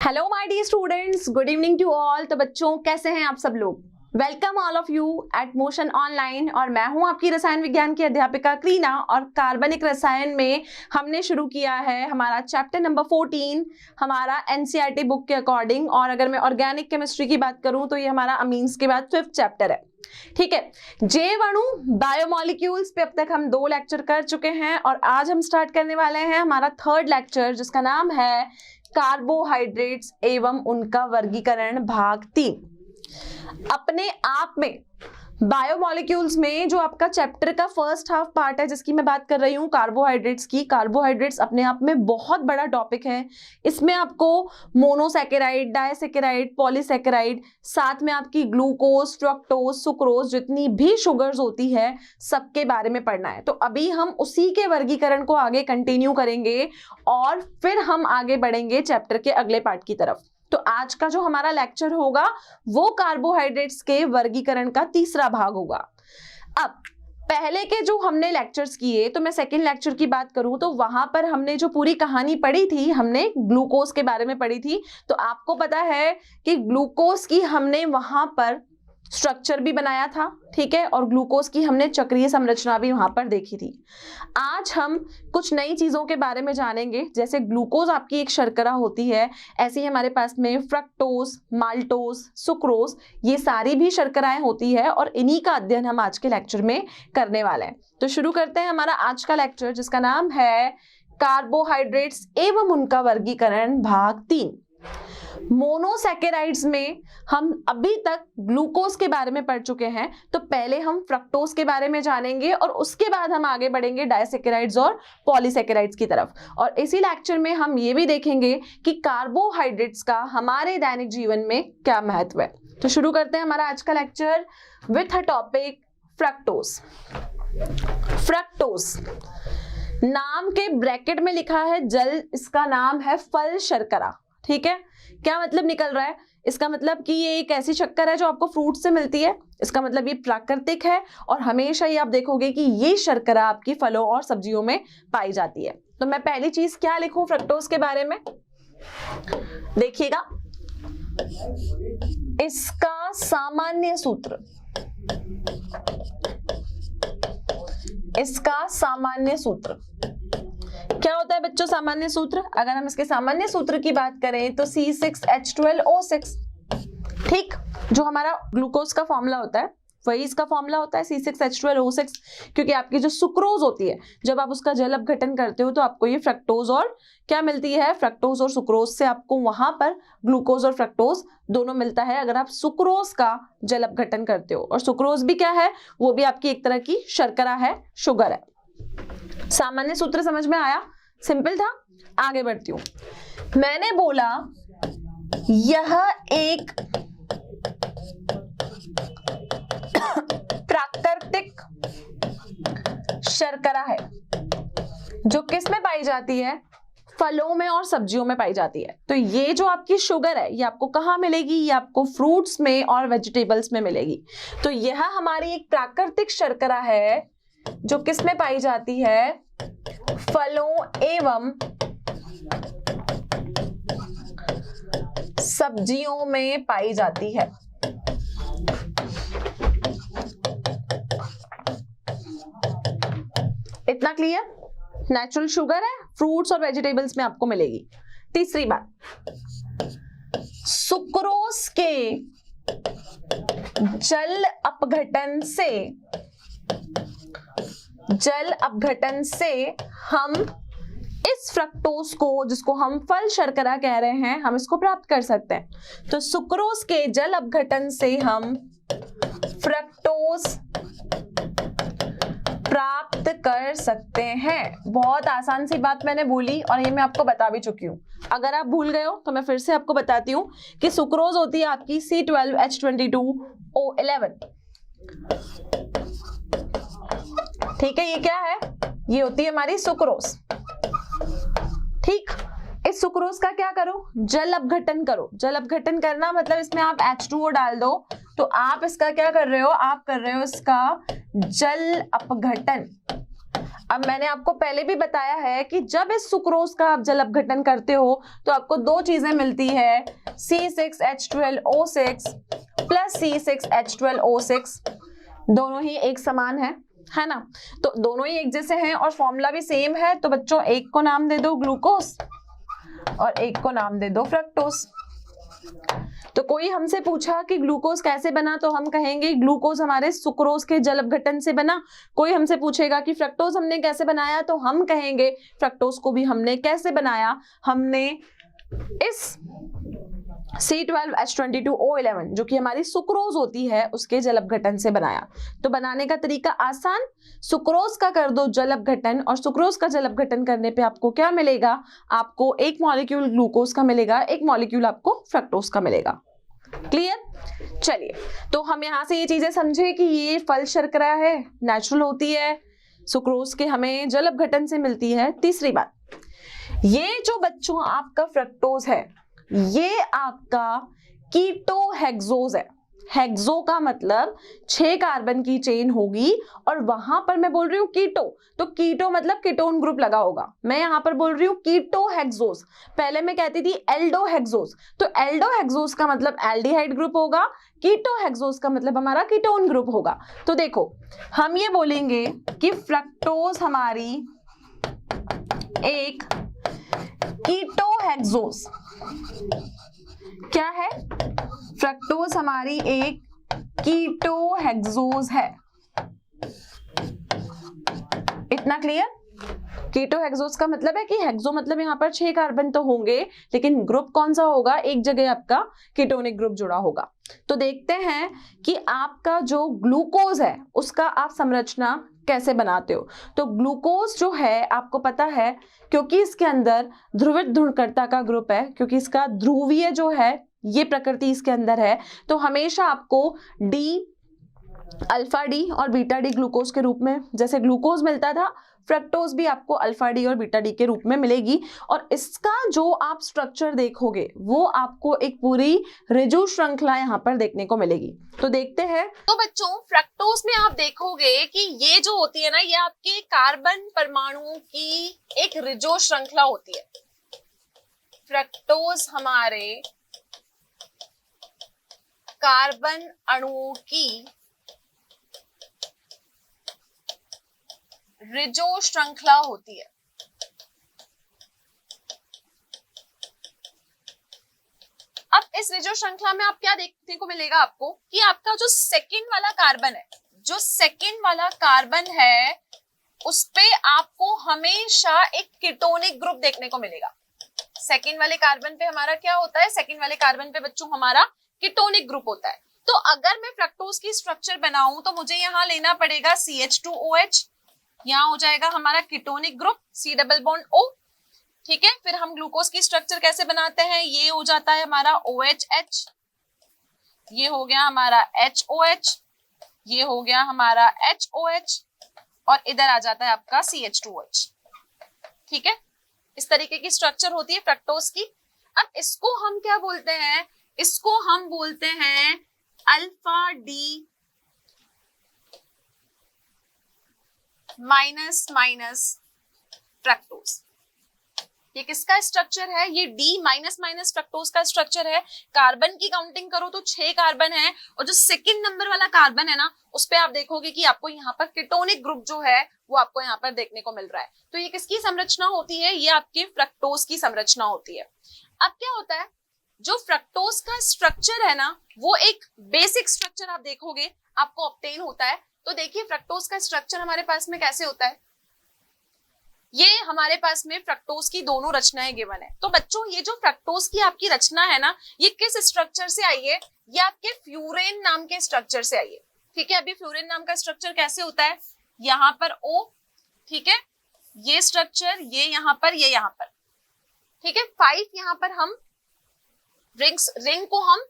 Hello my dear students, good evening to all. तो बच्चों कैसे हैं आप सब लोग? Welcome all of you at Motion online. और मैं हूं आपकी रसायन विज्ञान की अध्यापिका क्रीना। और कार्बनिक रसायन में हमने शुरू किया है हमारा चैप्टर नंबर 14 हमारा एनसीईआरटी बुक के अकॉर्डिंग। और अगर मैं ऑर्गेनिक केमिस्ट्री की बात करूं तो ये हमारा अमीन्स के बाद 5th चैप्टर है। ठीक है, जैवाणु बायोमोलिक्यूल्स पे अब तक हम 2 लेक्चर कर चुके हैं और आज हम स्टार्ट करने वाले हैं हमारा 3rd लेक्चर, जिसका नाम है कार्बोहाइड्रेट्स एवं उनका वर्गीकरण भाग 3। अपने आप में बायोमोलिक्यूल्स में जो आपका चैप्टर का फर्स्ट हाफ पार्ट है, जिसकी मैं बात कर रही हूँ कार्बोहाइड्रेट्स की। कार्बोहाइड्रेट्स अपने आप में बहुत बड़ा टॉपिक है। इसमें आपको मोनोसैकेराइड, डाइसैकेराइड, पॉलीसैकेराइड, साथ में आपकी ग्लूकोज, फ्रक्टोज, सुक्रोज, जितनी भी शुगर्स होती है सबके बारे में पढ़ना है। तो अभी हम उसी के वर्गीकरण को आगे कंटिन्यू करेंगे और फिर हम आगे बढ़ेंगे चैप्टर के अगले पार्ट की तरफ। तो आज का जो हमारा लेक्चर होगा वो कार्बोहाइड्रेट्स के वर्गीकरण का 3रा भाग होगा। अब पहले के जो हमने लेक्चर्स किए, तो मैं सेकंड लेक्चर की बात करूं तो वहां पर हमने जो पूरी कहानी पढ़ी थी, हमने ग्लूकोज के बारे में पढ़ी थी। तो आपको पता है कि ग्लूकोज की हमने वहां पर स्ट्रक्चर भी बनाया था, ठीक है, और ग्लूकोज की हमने चक्रीय संरचना भी वहां पर देखी थी। आज हम कुछ नई चीजों के बारे में जानेंगे। जैसे ग्लूकोज आपकी एक शर्करा होती है, ऐसे ही हमारे पास में फ्रक्टोज, माल्टोज, सुक्रोज, ये सारी भी शर्कराएं होती है और इन्हीं का अध्ययन हम आज के लेक्चर में करने वाले हैं। तो शुरू करते हैं हमारा आज का लेक्चर, जिसका नाम है कार्बोहाइड्रेट्स एवं उनका वर्गीकरण भाग 3। मोनोसैकेराइड्स में हम अभी तक ग्लूकोज के बारे में पढ़ चुके हैं, तो पहले हम फ्रक्टोज के बारे में जानेंगे और उसके बाद हम आगे बढ़ेंगे डाइसैकेराइड्स और पॉलीसैकेराइड्स की तरफ। और इसी लेक्चर में हम ये भी देखेंगे कि कार्बोहाइड्रेट्स का हमारे दैनिक जीवन में क्या महत्व है। तो शुरू करते हैं हमारा आज का lecture with a topic fructose. Fructose नाम के ब्रैकेट में लिखा है जल, इसका नाम है फल शर्करा। ठीक है, क्या मतलब निकल रहा है? इसका मतलब कि ये एक ऐसी शक्कर है जो आपको फ्रूट से मिलती है। इसका मतलब ये प्राकृतिक है और हमेशा ही आप देखोगे कि ये शर्करा आपकी फलों और सब्जियों में पाई जाती है। तो मैं पहली चीज क्या लिखूं फ्रक्टोज के बारे में, देखिएगा, इसका सामान्य सूत्र, इसका सामान्य सूत्र क्या होता है बच्चों? सामान्य सूत्र, अगर हम इसके सामान्य सूत्र की बात करें तो C6H12O6। ठीक, जो हमारा ग्लूकोज का फॉर्मूला होता है वही इसका फॉर्मूला होता है C6H12O6। क्योंकि आपकी जो सुक्रोज होती है, जब आप उसका जल अपघटन करते हो तो आपको ये फ्रक्टोज और क्या मिलती है, फ्रक्टोज और सुक्रोज से आपको वहां पर ग्लूकोज और फ्रक्टोज दोनों मिलता है अगर आप सुक्रोज का जल अपघटन करते हो। और सुक्रोज भी क्या है, वो भी आपकी एक तरह की शर्करा है, शुगर है। सामान्य सूत्र समझ में आया? सिंपल था। आगे बढ़ती हूं। मैंने बोला यह एक प्राकृतिक शर्करा है जो किस में पाई जाती है? फलों में और सब्जियों में पाई जाती है। तो ये जो आपकी शुगर है ये आपको कहाँ मिलेगी? ये आपको फ्रूट्स में और वेजिटेबल्स में मिलेगी। तो यह हमारी एक प्राकृतिक शर्करा है जो किस में पाई जाती है? फलों एवं सब्जियों में पाई जाती है। इतना क्लियर? नेचुरल शुगर है, फ्रूट्स और वेजिटेबल्स में आपको मिलेगी। तीसरी बात, सुक्रोज के जल अपघटन से हम इस फ्रक्टोज को, जिसको हम फल शर्करा कह रहे हैं, हम इसको प्राप्त कर सकते हैं। तो सुक्रोज के जल अपघटन से हम फ्रक्टोज प्राप्त कर सकते हैं। बहुत आसान सी बात मैंने बोली और ये मैं आपको बता भी चुकी हूं। अगर आप भूल गए हो तो मैं फिर से आपको बताती हूं कि सुक्रोज होती है आपकी C12H22O11। ठीक है, ये क्या है? ये होती है हमारी सुक्रोज। ठीक, इस सुक्रोज का क्या करो? जल अपघटन करो। जल अपघटन करना मतलब इसमें आप H2O डाल दो, तो आप इसका क्या कर रहे हो? आप कर रहे हो इसका जल अपघटन। अब मैंने आपको पहले भी बताया है कि जब इस सुक्रोज का आप जल अपघटन करते हो तो आपको दो चीजें मिलती है, C6H12O6 प्लस C6H12O6, दोनों ही एक समान है ना, तो दोनों ही एक जैसे हैं और फॉर्मूला भी सेम है। तो बच्चों एक को नाम दे दो ग्लूकोज और एक को नाम दे दो फ्रक्टोज। तो कोई हमसे पूछा कि ग्लूकोज कैसे बना तो हम कहेंगे ग्लूकोज हमारे सुक्रोज के जल अपघटन से बना। कोई हमसे पूछेगा कि फ्रक्टोज हमने कैसे बनाया तो हम कहेंगे फ्रक्टोज को भी हमने कैसे बनाया, हमने इस C12H22O11 जो कि हमारी सुक्रोज होती है उसके जल अपघटन से बनाया। तो बनाने का तरीका आसान, सुक्रोज का कर दो जल अपघटन और सुक्रोज का जल अपघटन करने पे आपको क्या मिलेगा, आपको एक मॉलिक्यूल ग्लूकोज का मिलेगा, एक मॉलिक्यूल आपको फ्रक्टोज का मिलेगा। क्लियर? चलिए, तो हम यहाँ से ये चीजें समझे कि ये फल शर्करा है, नेचुरल होती है, सुक्रोज के हमें जल अपघटन से मिलती है। तीसरी बात, ये जो बच्चों आपका फ्रक्टोज है ये आपका कीटोहेक्सोज है। हेक्सो का मतलब 6 कार्बन की चेन होगी और वहां पर मैं बोल रही हूँ कीटो, तो कीटो मतलब कीटोन ग्रुप लगा होगा, मैं यहां पर बोल रही हूँ कीटोहेक्सोज। पहले मैं कहती थी एल्डोहेक्सोज, तो एल्डोहेक्सोज का मतलब एल्डिहाइड ग्रुप होगा, कीटोहेक्सोज का मतलब हमारा कीटोन ग्रुप होगा। तो देखो हम ये बोलेंगे कि फ्रक्टोज हमारी एक कीटोहेक्सोज, क्या है, फ्रक्टोज हमारी एक कीटोहेक्सोज है। इतना क्लियर? कीटोहेक्सोज का मतलब है कि हेक्सो मतलब यहाँ पर 6 कार्बन तो होंगे लेकिन ग्रुप कौन सा होगा, एक जगह आपका कीटोनिक ग्रुप जुड़ा होगा। तो देखते हैं कि आपका जो ग्लूकोज है उसका आप संरचना कैसे बनाते हो। तो ग्लूकोज जो है आपको पता है क्योंकि इसके अंदर ध्रुवित ध्रुवकर्ता का ग्रुप है, क्योंकि इसका ध्रुवीय जो है ये प्रकृति इसके अंदर है, तो हमेशा आपको डी, अल्फा डी और बीटा डी ग्लूकोज के रूप में, जैसे ग्लूकोज मिलता था फ्रक्टोज भी आपको अल्फा डी और बीटा डी के रूप में मिलेगी। और इसका जो आप स्ट्रक्चर देखोगे वो आपको एक पूरी रिजु श्रृंखला यहाँ पर देखने को मिलेगी। तो देखते हैं। तो बच्चों फ्रक्टोज में आप देखोगे कि ये जो होती है ना, ये आपके कार्बन परमाणुओं की एक रिजो श्रृंखला होती है। फ्रक्टोज हमारे कार्बन अणुओं की रिजो श्रृंखला होती है। अब इस रिजो श्रृंखला में आप क्या देखने को मिलेगा आपको कि आपका जो सेकंड वाला कार्बन है, जो सेकंड वाला कार्बन है उस पे आपको हमेशा एक कीटोनिक ग्रुप देखने को मिलेगा। सेकंड वाले कार्बन पे हमारा क्या होता है, सेकंड वाले कार्बन पे बच्चों हमारा कीटोनिक ग्रुप होता है। तो अगर मैं फ्रक्टोज की स्ट्रक्चर बनाऊं तो मुझे यहाँ लेना पड़ेगा CH2OH, यहाँ हो जाएगा हमारा ketonic group C double bond O, ठीक है। फिर हम ग्लूकोज की स्ट्रक्चर कैसे बनाते हैं, ये हो जाता है हमारा OHH, ये हो गया हमारा HOH, ये हो गया हमारा HOH और इधर आ जाता है आपका CH2OH, ठीक है। इस तरीके की स्ट्रक्चर होती है फ्रक्टोज की। अब इसको हम क्या बोलते हैं, इसको हम बोलते हैं alpha D minus minus fructose. ये किसका स्ट्रक्चर है, ये डी माइनस माइनस फ्रक्टोज का स्ट्रक्चर है। कार्बन की काउंटिंग करो तो 6 कार्बन है और जो सेकंड नंबर वाला कार्बन है ना उस पे आप देखोगे कि आपको यहाँ पर कीटोनिक ग्रुप जो है वो आपको यहाँ पर देखने को मिल रहा है। तो ये किसकी संरचना होती है, ये आपके फ्रक्टोज की संरचना होती है। अब क्या होता है, जो फ्रक्टोज का स्ट्रक्चर है ना वो एक बेसिक स्ट्रक्चर आप देखोगे आपको ऑब्टेन होता है। तो देखिए फ्रक्टोज का स्ट्रक्चर हमारे पास में कैसे होता है, ये हमारे पास में फ्रक्टोज की दोनों रचनाएं गिवन है। तो बच्चों ये जो फ्रक्टोज की आपकी रचना है ना ये किस स्ट्रक्चर से आई है, ये आपके फ्यूरेन नाम के स्ट्रक्चर से आई है, ठीक है। अभी फ्यूरेन नाम का स्ट्रक्चर कैसे होता है, यहाँ पर O, ठीक है, ये स्ट्रक्चर, ये यहाँ पर, ये यहाँ पर, ठीक है। 5 यहाँ पर हम रिंग को हम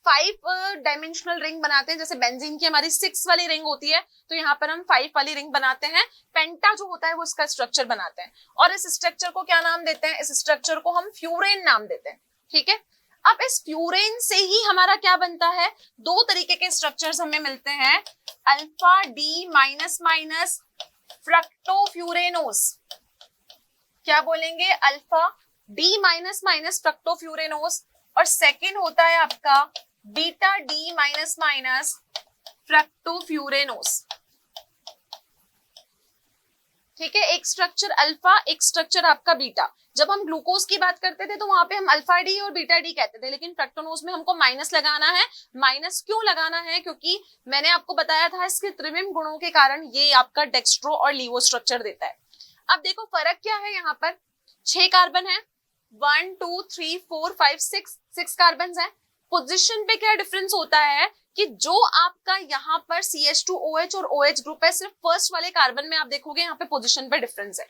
5 डायमेंशनल रिंग बनाते हैं, जैसे बेंजीन की हमारी 6 वाली रिंग होती है तो यहाँ पर हम 5 वाली रिंग बनाते हैं। पेंटा जो होता है वो इसका स्ट्रक्चर बनाते हैं और इस स्ट्रक्चर को क्या नाम देते हैं, इस स्ट्रक्चर को हम फ्यूरेन नाम देते हैं, ठीक है। अब इस फ्यूरेन से ही हमारा क्या बनता है, 2 तरीके के स्ट्रक्चर्स हमें मिलते हैं, अल्फा डी माइनस माइनस फ्रक्टोफ्यूरेनोस, क्या बोलेंगे, अल्फा डी माइनस माइनस फ्रक्टोफ्यूरेनोस, और सेकेंड होता है आपका बीटा डी माइनस माइनस फ्रक्टोफ्यूरेनोस। ठीक है, एक स्ट्रक्चर अल्फा, एक स्ट्रक्चर आपका बीटा। जब हम ग्लूकोज की बात करते थे तो वहां पे हम अल्फा डी और बीटा डी कहते थे, लेकिन फ्रक्टोनोज में हमको माइनस लगाना है। माइनस क्यों लगाना है? क्योंकि मैंने आपको बताया था इसके त्रिविम गुणों के कारण ये आपका डेक्स्ट्रो और लीवो स्ट्रक्चर देता है। अब देखो फर्क क्या है, यहाँ पर 6 कार्बन है, 1 2 3 4 5 6 कार्बन है। पोजिशन पे क्या डिफरेंस होता है कि जो आपका यहाँ पर CH2OH और OH ग्रुप है, सिर्फ फर्स्ट वाले कार्बन में आप देखोगे यहाँ पे पोजीशन पे डिफरेंस है।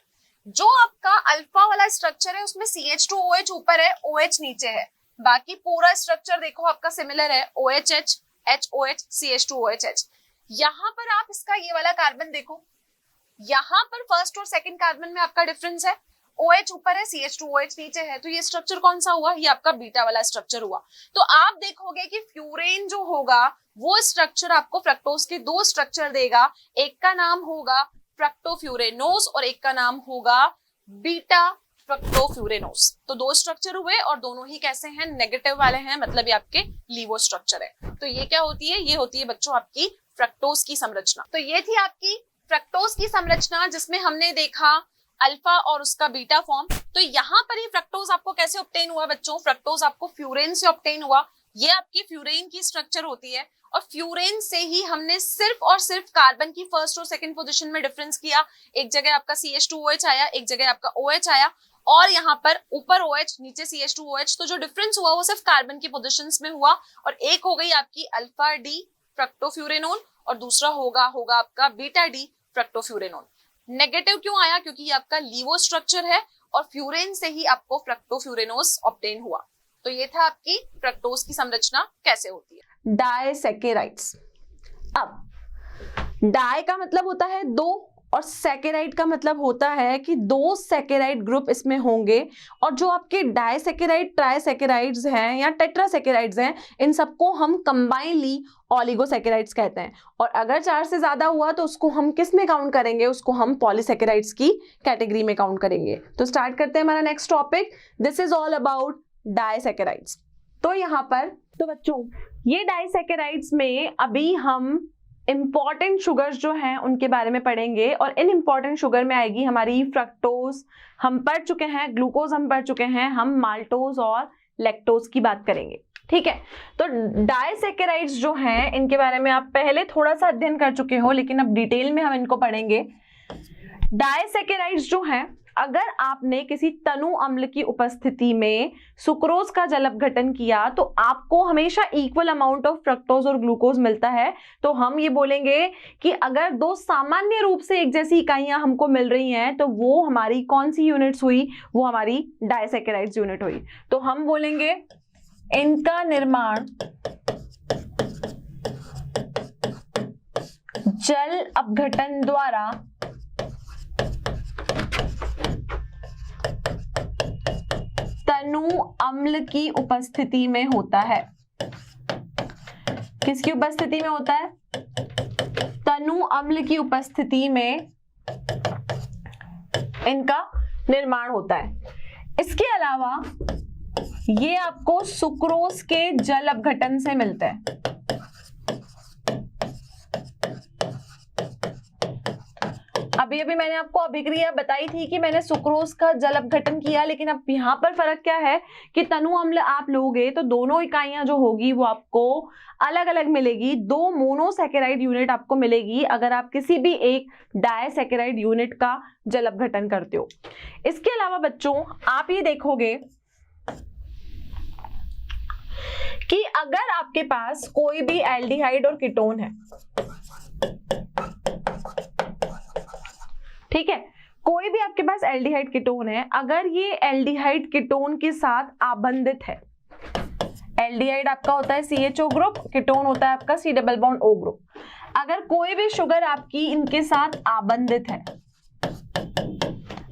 जो आपका अल्फा वाला स्ट्रक्चर है उसमें CH2OH ऊपर है, OH नीचे है, बाकी पूरा स्ट्रक्चर देखो आपका सिमिलर है, OHH HOH CH2OH। यहाँ पर आप इसका ये वाला कार्बन देखो, यहाँ पर फर्स्ट और सेकंड कार्बन में आपका डिफरेंस है, OH ऊपर है CH2OH नीचे है, तो ये स्ट्रक्चर कौन सा हुआ? ये आपका बीटा वाला स्ट्रक्चर हुआ। तो आप देखोगे कि फ्यूरेन जो होगा वो स्ट्रक्चर आपको फ्रक्टोज के 2 स्ट्रक्चर देगा, एक का नाम होगा फ्रक्टोफ्यूरेनोस और एक का नाम होगा बीटा फ्रक्टोफ्यूरेनोस। तो 2 स्ट्रक्चर हुए और दोनों ही कैसे हैं? नेगेटिव वाले हैं, मतलब ये आपके लीवो स्ट्रक्चर है। तो ये क्या होती है? ये होती है बच्चों आपकी फ्रक्टोज की संरचना। तो ये थी आपकी फ्रक्टोज की संरचना जिसमें हमने देखा अल्फा और उसका बीटा फॉर्म। तो यहाँ पर ही फ्रक्टोज आपको कैसे ऑब्टेन हुआ बच्चों? फ्रक्टोज आपको फ्यूरेन से ऑब्टेन हुआ। ये आपकी फ्यूरेन की स्ट्रक्चर होती है और फ्यूरेन से ही हमने सिर्फ और सिर्फ कार्बन की फर्स्ट और सेकंड पोजीशन में डिफरेंस किया। एक जगह आपका CH2OH आया, एक जगह आपका OH आया, और यहाँ पर ऊपर OH नीचे CH2OH। तो जो डिफरेंस हुआ वो सिर्फ कार्बन की पोजीशंस में हुआ, और एक हो गई आपकी अल्फा डी फ्रक्टोफ्यूरेनोन और दूसरा होगा आपका बीटा डी फ्रक्टोफ्यूरेनोन। नेगेटिव क्यों आया? क्योंकि ये आपका लीवो स्ट्रक्चर है और फ्यूरेन से ही आपको फ्रक्टोफ्यूरेनोस ऑब्टेन हुआ। तो ये था आपकी फ्रक्टोज की संरचना कैसे होती है। डायसैकेराइड्स। अब डाई का मतलब होता है 2 और सैकेराइड का मतलब होता है कि 2 सैकेराइड ग्रुप इसमें होंगे, और जो आपके डायसैकेराइड, ट्राइसैकेराइड्स हैं या टेट्रासैकेराइड्स हैं, इन सबको हम कंबाइनली ओलिगोसैकेराइड्स कहते हैं। और अगर 4 से ज्यादा हुआ तो उसको हम किस में काउंट करेंगे? उसको हम पॉलीसैकेराइड्स की कैटेगरी में काउंट करेंगे। तो स्टार्ट करते हैं हमारा next topic. This is all about disaccharides. तो यहाँ पर तो बच्चों ये डायसैकेराइड्स में अभी हम इंपॉर्टेंट शुगर्स जो हैं उनके बारे में पढ़ेंगे, और इन इंपॉर्टेंट शुगर में आएगी हमारी फ्रक्टोज, हम पढ़ चुके हैं, ग्लूकोज हम पढ़ चुके हैं, हम माल्टोज और लैक्टोज की बात करेंगे। ठीक है, तो डायसैकेराइड्स जो हैं इनके बारे में आप पहले थोड़ा सा अध्ययन कर चुके हो, लेकिन अब डिटेल में हम इनको पढ़ेंगे। डायसैकेराइड्स जो हैं, अगर आपने किसी तनु अम्ल की उपस्थिति में सुक्रोज का जल अपघटन किया तो आपको हमेशा इक्वल अमाउंट ऑफ फ्रक्टोज और ग्लूकोज मिलता है। तो हम ये बोलेंगे कि अगर 2 सामान्य रूप से एक जैसी इकाइयां हमको मिल रही हैं तो वो हमारी कौन सी यूनिट्स हुई? वो हमारी डायसैकेराइड्स यूनिट हुई। तो हम बोलेंगे इनका निर्माण जल अपघटन द्वारा तनु अम्ल की उपस्थिति में होता है। किसकी उपस्थिति में होता है? तनु अम्ल की उपस्थिति में इनका निर्माण होता है। इसके अलावा ये आपको सुक्रोज के जल अपघटन से मिलता है। अभी अभी मैंने आपको अभिक्रिया बताई थी कि मैंने सुक्रोज का जल अपघटन किया, लेकिन अब यहाँ पर फर्क क्या है कि तनु अम्ल आप लोगे तो दोनों इकाइयां जो होगी वो आपको अलग अलग मिलेगी। 2 मोनोसैकेराइड यूनिट आपको मिलेगी अगर आप किसी भी एक डायसैकेराइड यूनिट का जल अपघटन करते हो। इसके अलावा बच्चों आप ये देखोगे कि अगर आपके पास कोई भी एल्डिहाइड और कीटोन है, ठीक है, कोई भी आपके पास एल्डिहाइड कीटोन है, अगर ये एल्डिहाइड कीटोन के साथ आबंधित है, एल्डिहाइड आपका होता है CHO ग्रुप, कीटोन होता है आपका C double bond O group, अगर कोई भी शुगर आपकी इनके साथ आबंधित है,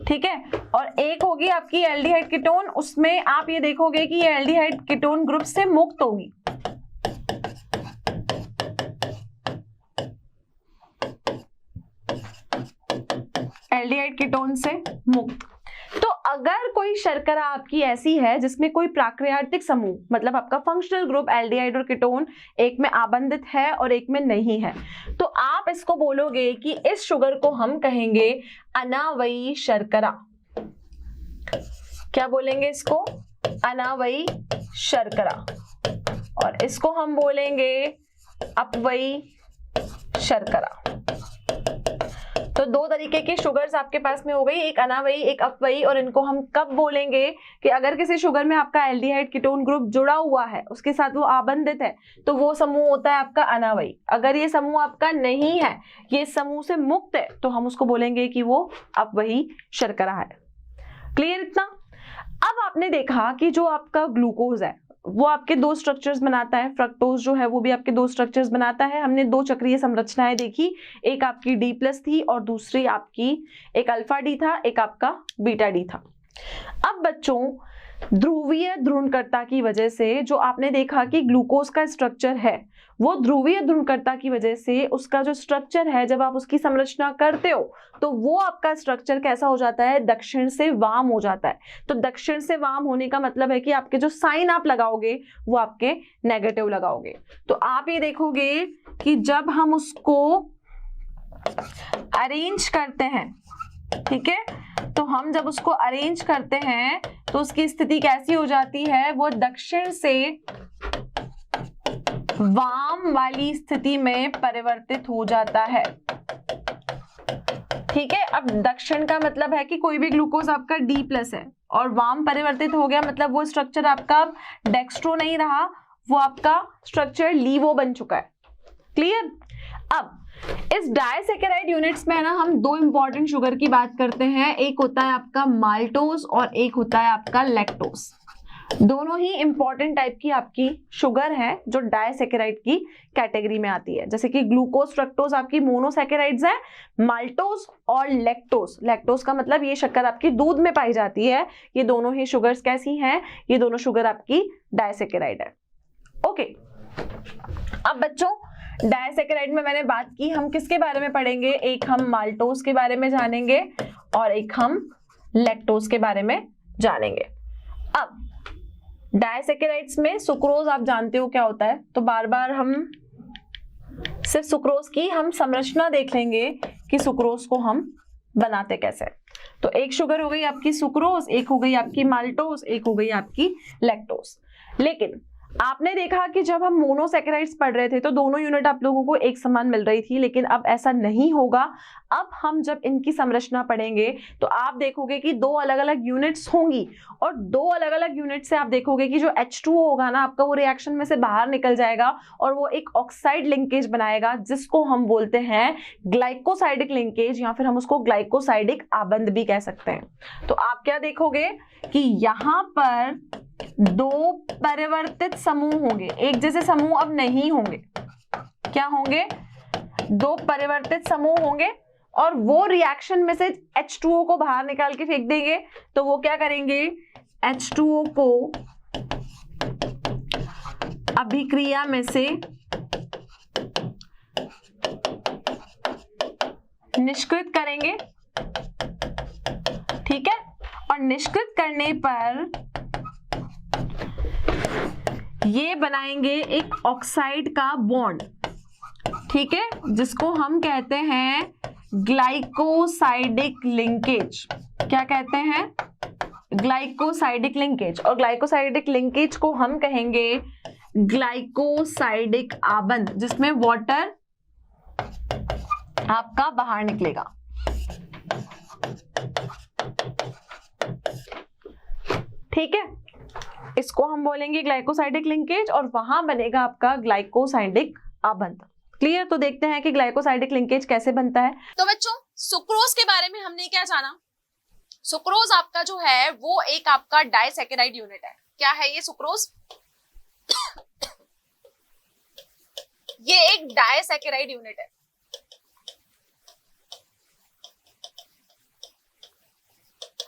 ठीक है, और एक होगी आपकी एल्डिहाइड कीटोन, उसमें आप ये देखोगे कि ये एल्डिहाइड कीटोन ग्रुप से मुक्त होगी। एल्डिहाइड कीटोन से मुक्त। तो अगर कोई शर्करा आपकी ऐसी है जिसमें कोई प्राकृतिक समूह, मतलब आपका फंक्शनल ग्रुप एल्डिहाइड और कीटोन एक में आबंधित है और एक में नहीं है, तो आप इसको बोलोगे कि इस शुगर को हम कहेंगे अनावयी शर्करा। क्या बोलेंगे इसको? अनावयी शर्करा। और इसको हम बोलेंगे अपवयी शर्करा। तो दो तरीके की शुगर्स आपके पास में हो गई, एक अनावयी एक अपवयी। और इनको हम कब बोलेंगे कि अगर किसी शुगर में आपका एल्डिहाइड कीटोन ग्रुप जुड़ा हुआ है, उसके साथ वो आबंधित है, तो वो समूह होता है आपका अनावयी। अगर ये समूह आपका नहीं है, ये समूह से मुक्त है, तो हम उसको बोलेंगे कि वो अपवयी शर्करा है। क्लियर इतना? अब आपने देखा कि जो आपका ग्लूकोज है वो आपके दो स्ट्रक्चर्स बनाता है, फ्रक्टोज जो है वो भी आपके दो स्ट्रक्चर्स बनाता है। हमने दो चक्रीय संरचनाएं देखी, एक आपकी D+ थी और दूसरी आपकी एक अल्फा डी था, एक आपका बीटा डी था। अब बच्चों ध्रुवीय ध्रुवणकर्ता की वजह से जो आपने देखा कि ग्लूकोज का स्ट्रक्चर है, वो ध्रुवीय ध्रुवणकर्ता की वजह से उसका जो स्ट्रक्चर है, जब आप उसकी संरचना करते हो तो वो आपका स्ट्रक्चर कैसा हो जाता है? दक्षिण से वाम हो जाता है। तो दक्षिण से वाम होने का मतलब है कि आपके जो साइन आप लगाओगे वो आपके नेगेटिव लगाओगे। तो आप ये देखोगे कि जब हम उसको अरेंज करते हैं, ठीक है, तो हम जब उसको अरेंज करते हैं तो उसकी स्थिति कैसी हो जाती है? वो दक्षिण से वाम वाली स्थिति में परिवर्तित हो जाता है। ठीक है, अब दक्षिण का मतलब है कि कोई भी ग्लूकोज आपका D+ है और वाम परिवर्तित हो गया, मतलब वो स्ट्रक्चर आपका डेक्स्ट्रो नहीं रहा, वो आपका स्ट्रक्चर लीवो बन चुका है। क्लियर? अब इस डायसैकेराइड यूनिट्स में है ना, हम दो इंपॉर्टेंट शुगर की बात करते हैं, एक होता है आपका माल्टोज और एक होता है आपका लैक्टोज। दोनों ही इंपॉर्टेंट टाइप की आपकी शुगर है जो डायसैकेराइड की कैटेगरी में आती है। जैसे कि ग्लूकोज फ्रक्टोज आपकी मोनोसैकेराइड्स है, माल्टोज और लैक्टोज, लैक्टोज का मतलब ये शक्कर आपकी दूध में पाई जाती है, ये दोनों ही शुगर्स कैसी हैं? ये दोनों शुगर आपकी डायसैकेराइड है। ओके, अब बच्चों डायसैकेराइड में मैंने बात की, हम किसके बारे में पढ़ेंगे? एक हम माल्टोज के बारे में जानेंगे और एक हम लैक्टोज के बारे में जानेंगे। अब डायसैकेराइड्स में सुक्रोज आप जानते हो क्या होता है, तो बार बार हम सिर्फ सुक्रोज की हम संरचना देख लेंगे कि सुक्रोज को हम बनाते कैसे। तो एक शुगर हो गई आपकी सुक्रोज, एक हो गई आपकी माल्टोज, एक हो गई आपकी लैक्टोज। लेकिन आपने देखा कि जब हम मोनोसैकेराइड्स पढ़ रहे थे तो दोनों यूनिट आप लोगों को एक समान मिल रही थी, लेकिन अब ऐसा नहीं होगा। अब हम जब इनकी संरचना पढ़ेंगे तो आप देखोगे कि दो अलग अलग यूनिट्स होंगी और दो अलग अलग यूनिट से आप देखोगे कि जो H2O होगा ना आपका, वो रिएक्शन में से बाहर निकल जाएगा और वो एक ऑक्साइड लिंकेज बनाएगा, जिसको हम बोलते हैं ग्लाइकोसाइडिक लिंकेज, या फिर हम उसको ग्लाइकोसाइडिक आबंध भी कह सकते हैं। तो आप क्या देखोगे कि यहाँ पर दो परिवर्तित समूह होंगे, एक जैसे समूह अब नहीं होंगे। क्या होंगे? दो परिवर्तित समूह होंगे और वो रिएक्शन में से H2O को बाहर निकाल के फेंक देंगे। तो वो क्या करेंगे? H2O को अभिक्रिया में से निष्कृत करेंगे, ठीक है, और निष्कृत करने पर ये बनाएंगे एक ऑक्साइड का बॉन्ड, ठीक है, जिसको हम कहते हैं ग्लाइकोसाइडिक लिंकेज। क्या कहते हैं? Glycosidic linkage. और ग्लाइकोसाइडिक लिंकेज को हम कहेंगे ग्लाइकोसाइडिक आबंध, जिसमें वाटर आपका बाहर निकलेगा। ठीक है, इसको हम बोलेंगे ग्लाइकोसाइडिक लिंकेज और वहां बनेगा आपका ग्लाइकोसाइडिक आबंध। क्लियर? तो देखते हैं कि ग्लाइकोसाइडिक लिंकेज कैसे बनता है। तो बच्चों सुक्रोज के बारे में हमने क्या जाना? सुक्रोज आपका जो है वो एक आपका डायसैकेराइड यूनिट है। क्या है ये सुक्रोज? ये एक डायसैकेराइड यूनिट है।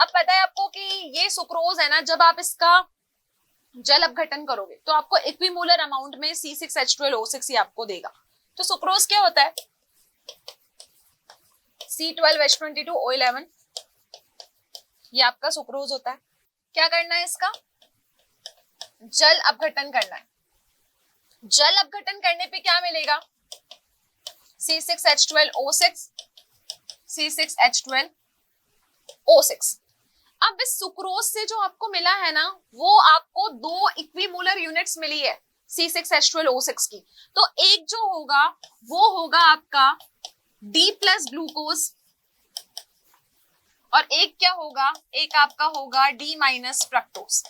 अब पता है आपको कि ये सुक्रोज है ना, जब आप इसका जल अपघटन करोगे तो आपको इक्विमोलर अमाउंट में C6H12O6 ही आपको देगा। तो सुक्रोज क्या होता है? C12H22O11, ये आपका सुक्रोज होता है। क्या करना है इसका? जल अपघटन करना है। जल अपघटन करने पे क्या मिलेगा? C6H12O6, C6H12O6। अब इस सुक्रोज से जो आपको मिला है ना, वो आपको 2 इक्विमोलर यूनिट्स मिली है C6H12O6 की। तो एक जो होगा वो होगा आपका D प्लस ग्लूकोज, और एक क्या होगा? एक आपका होगा D माइनस फ्रक्टोज।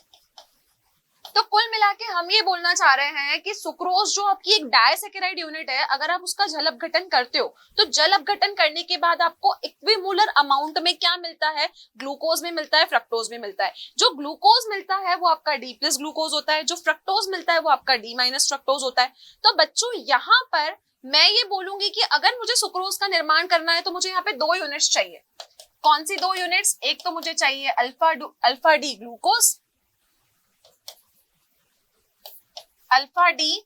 तो कुल मिला के हम ये बोलना चाह रहे हैं कि सुक्रोज जो आपकी एक डायसैकेराइड यूनिट है, अगर आप उसका जल अपघटन करते हो तो जल अपघटन करने के बाद आपको इक्विमोलर अमाउंट में क्या मिलता है? ग्लूकोज में मिलता है, फ्रक्टोज में मिलता है। जो ग्लूकोज मिलता है वो आपका D प्लस ग्लूकोज होता है, जो फ्रक्टोज मिलता है वो आपका D माइनस फ्रक्टोज होता है। तो बच्चों यहाँ पर मैं ये बोलूंगी कि अगर मुझे सुक्रोज का निर्माण करना है तो मुझे यहाँ पे 2 यूनिट्स चाहिए। कौन सी 2 यूनिट्स? एक तो मुझे चाहिए alpha D glucose, alpha D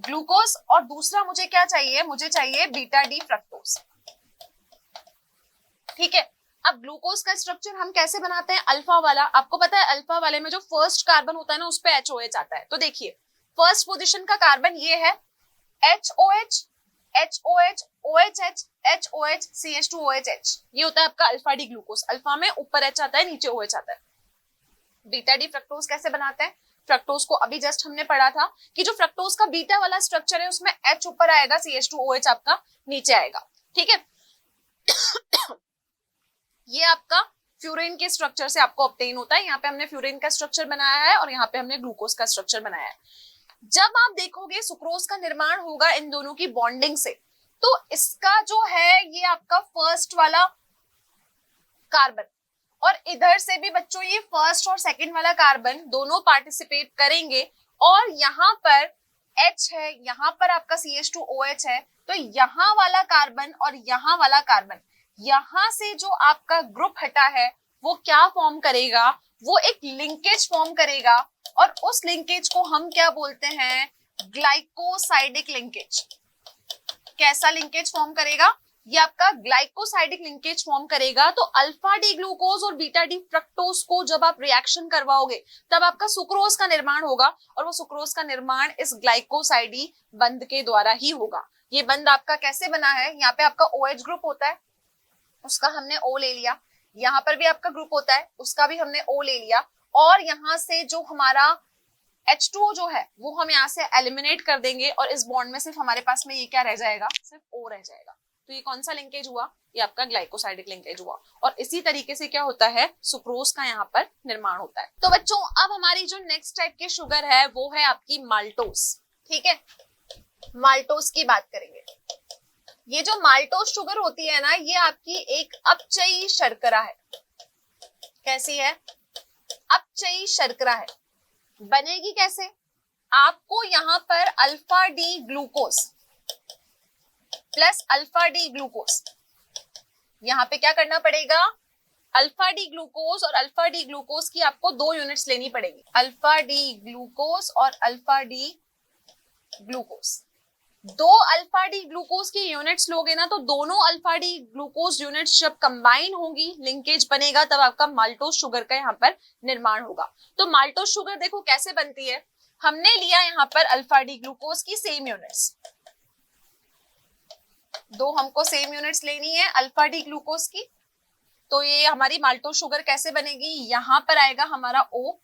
glucose, और दूसरा मुझे क्या चाहिए? मुझे चाहिए बीटा डी फ्रक्टोज। ठीक है। अब ग्लूकोज का स्ट्रक्चर हम कैसे बनाते हैं? अल्फा वाला, आपको पता है अल्फा वाले में जो फर्स्ट कार्बन होता है ना, उस पे HOH आता है। तो देखिए फर्स्ट पोजीशन का कार्बन ये है, HOH, HOH, OHH, HOH, CH2OHH, ये होता है आपका अल्फा डी ग्लूकोज। अल्फा में ऊपर H आता है, नीचे OH आता है। बीटा डी फ्रक्टोज कैसे बनाते हैं? फ्रक्टोज को अभी जस्ट हमने पढ़ा था कि जो फ्रक्टोज का बीटा वाला स्ट्रक्चर है उसमें H ऊपर आएगा, CH2OH आपका नीचे आएगा। ठीक है। ये आपका फ्यूरिन के स्ट्रक्चर से आपको ऑब्टेन होता है। यहाँ पे हमने फ्यूरिन का स्ट्रक्चर बनाया है और यहाँ पे हमने ग्लूकोज का स्ट्रक्चर बनाया है। जब आप देखोगे सुक्रोज का निर्माण होगा इन दोनों की बॉन्डिंग से, तो इसका जो है ये आपका फर्स्ट वाला कार्बन, और इधर से भी बच्चों ये फर्स्ट और सेकंड वाला कार्बन दोनों पार्टिसिपेट करेंगे, और यहाँ पर H है, यहाँ पर आपका CH2OH है। तो यहाँ वाला कार्बन और यहाँ वाला कार्बन, यहाँ से जो आपका ग्रुप हटा है वो क्या फॉर्म करेगा? वो एक लिंकेज फॉर्म करेगा, और उस लिंकेज को हम क्या बोलते हैं? Glycosidic linkage. कैसा लिंकेज फॉर्म करेगा? ये आपका ग्लाइकोसाइडिक लिंकेज फॉर्म करेगा। तो अल्फा डी ग्लूकोज और बीटा डी फ्रक्टोज को जब आप रिएक्शन करवाओगे तब आपका सुक्रोज का निर्माण होगा, और वो सुक्रोज का निर्माण इस ग्लाइकोसाइडी बंध के द्वारा ही होगा। ये बंध आपका कैसे बना है? यहाँ पे आपका OH ग्रुप होता है, उसका हमने O ले लिया। यहाँ पर भी आपका ग्रुप होता है, उसका भी हमने O ले लिया, और यहाँ से जो हमारा H2O जो है वो हम यहाँ से एलिमिनेट कर देंगे, और इस बॉन्ड में सिर्फ हमारे पास में ये क्या रह जाएगा? सिर्फ O रह जाएगा। तो ये कौन सा लिंकेज हुआ? ये आपका ग्लाइकोसाइडिक लिंकेज हुआ। और इसी तरीके से क्या होता है? सुक्रोज का यहाँ पर निर्माण होता है। तो बच्चों अब हमारी जो नेक्स्ट टाइप की शुगर है वो है आपकी माल्टोस। ठीक है, माल्टोस की बात करेंगे। ये जो माल्टोस शुगर होती है ना, ये आपकी एक अपचयी शर्करा है। कैसी है? अपचयी शर्करा है। बनेगी कैसे? आपको यहाँ पर alpha D glucose plus alpha D glucose, यहाँ पे क्या करना पड़ेगा? अल्फा डी ग्लूकोज और अल्फा डी ग्लूकोज की आपको 2 यूनिट्स लेनी पड़ेगी। अल्फा डी ग्लूकोज और alpha D glucose, 2 alpha D glucose की यूनिट्स लोगे ना, तो दोनों अल्फा डी ग्लूकोज यूनिट्स जब कंबाइन होंगी, लिंकेज बनेगा, तब आपका माल्टोस शुगर का यहाँ पर निर्माण होगा। तो माल्टोस शुगर देखो कैसे बनती है। हमने लिया यहाँ पर अल्फा डी ग्लूकोज की सेम यूनिट्स, 2 हमको सेम यूनिट्स लेनी है अल्फा डी ग्लूकोज की। तो ये हमारी माल्टोस शुगर कैसे बनेगी? यहाँ पर आएगा हमारा O,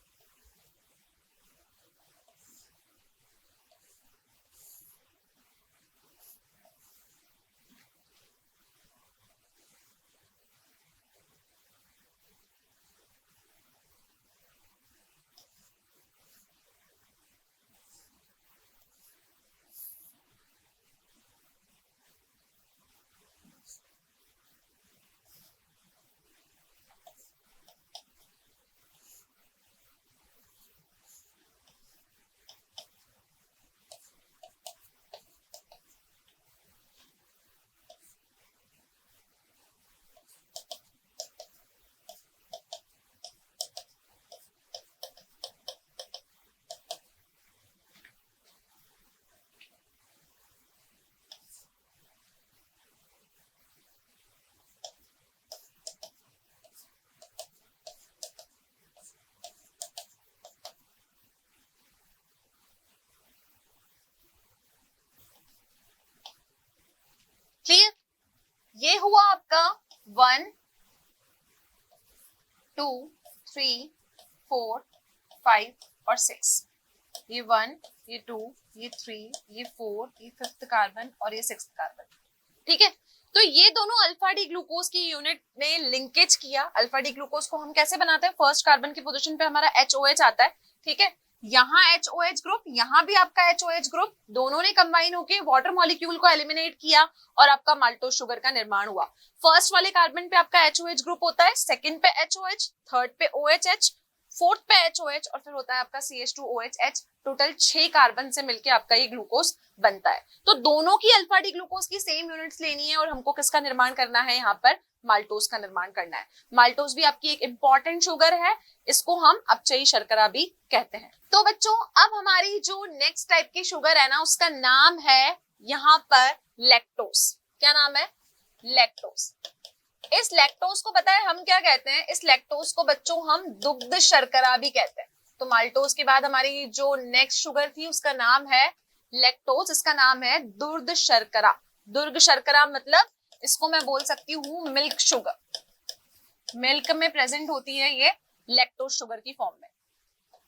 ये हुआ आपका 1 2 3 4 5 और 6, ये 1 ये 2 ये 3 ये 4 ये 5th कार्बन और ये 6th कार्बन। ठीक है, तो ये दोनों अल्फा डी ग्लूकोज की यूनिट ने लिंकेज किया। अल्फा डी ग्लूकोज को हम कैसे बनाते हैं, फर्स्ट कार्बन की पोजीशन पे हमारा HOH आता है। ठीक है, यहाँ HOH ग्रुप, यहाँ भी आपका HOH ग्रुप, दोनों ने कंबाइन होके वाटर मॉलिक्यूल को एलिमिनेट किया और आपका माल्टोज शुगर का निर्माण हुआ। फर्स्ट वाले कार्बन पे आपका HOH ग्रुप होता है, सेकंड पे HOH, थर्ड पे OHH, फोर्थ पे HOH और फिर होता है आपका CH2OH। टोटल 6 कार्बन से मिलके आपका ये ग्लूकोज बनता है। तो दोनों की अल्फा डी ग्लूकोज की सेम यूनिट्स लेनी है और हमको किसका निर्माण करना है, यहाँ पर माल्टोज का निर्माण करना है। माल्टोज भी आपकी एक इंपॉर्टेंट शुगर है, इसको हम अपचयी शर्करा भी कहते हैं। तो बच्चों अब हमारी जो नेक्स्ट टाइप की शुगर है ना, उसका नाम है यहाँ पर लैक्टोज। क्या नाम है, लैक्टोज। इस लैक्टोज को पता है हम क्या कहते हैं, इस लैक्टोज को बच्चों हम दुग्ध शर्करा भी कहते हैं। तो माल्टोज के बाद हमारी जो नेक्स्ट शुगर थी उसका नाम है लैक्टोज, इसका नाम है दुर्ध शर्करा। दुर्ग शर्करा मतलब इसको मैं बोल सकती हूँ मिल्क शुगर, मिल्क में प्रेजेंट होती है ये लैक्टोज शुगर की फॉर्म में।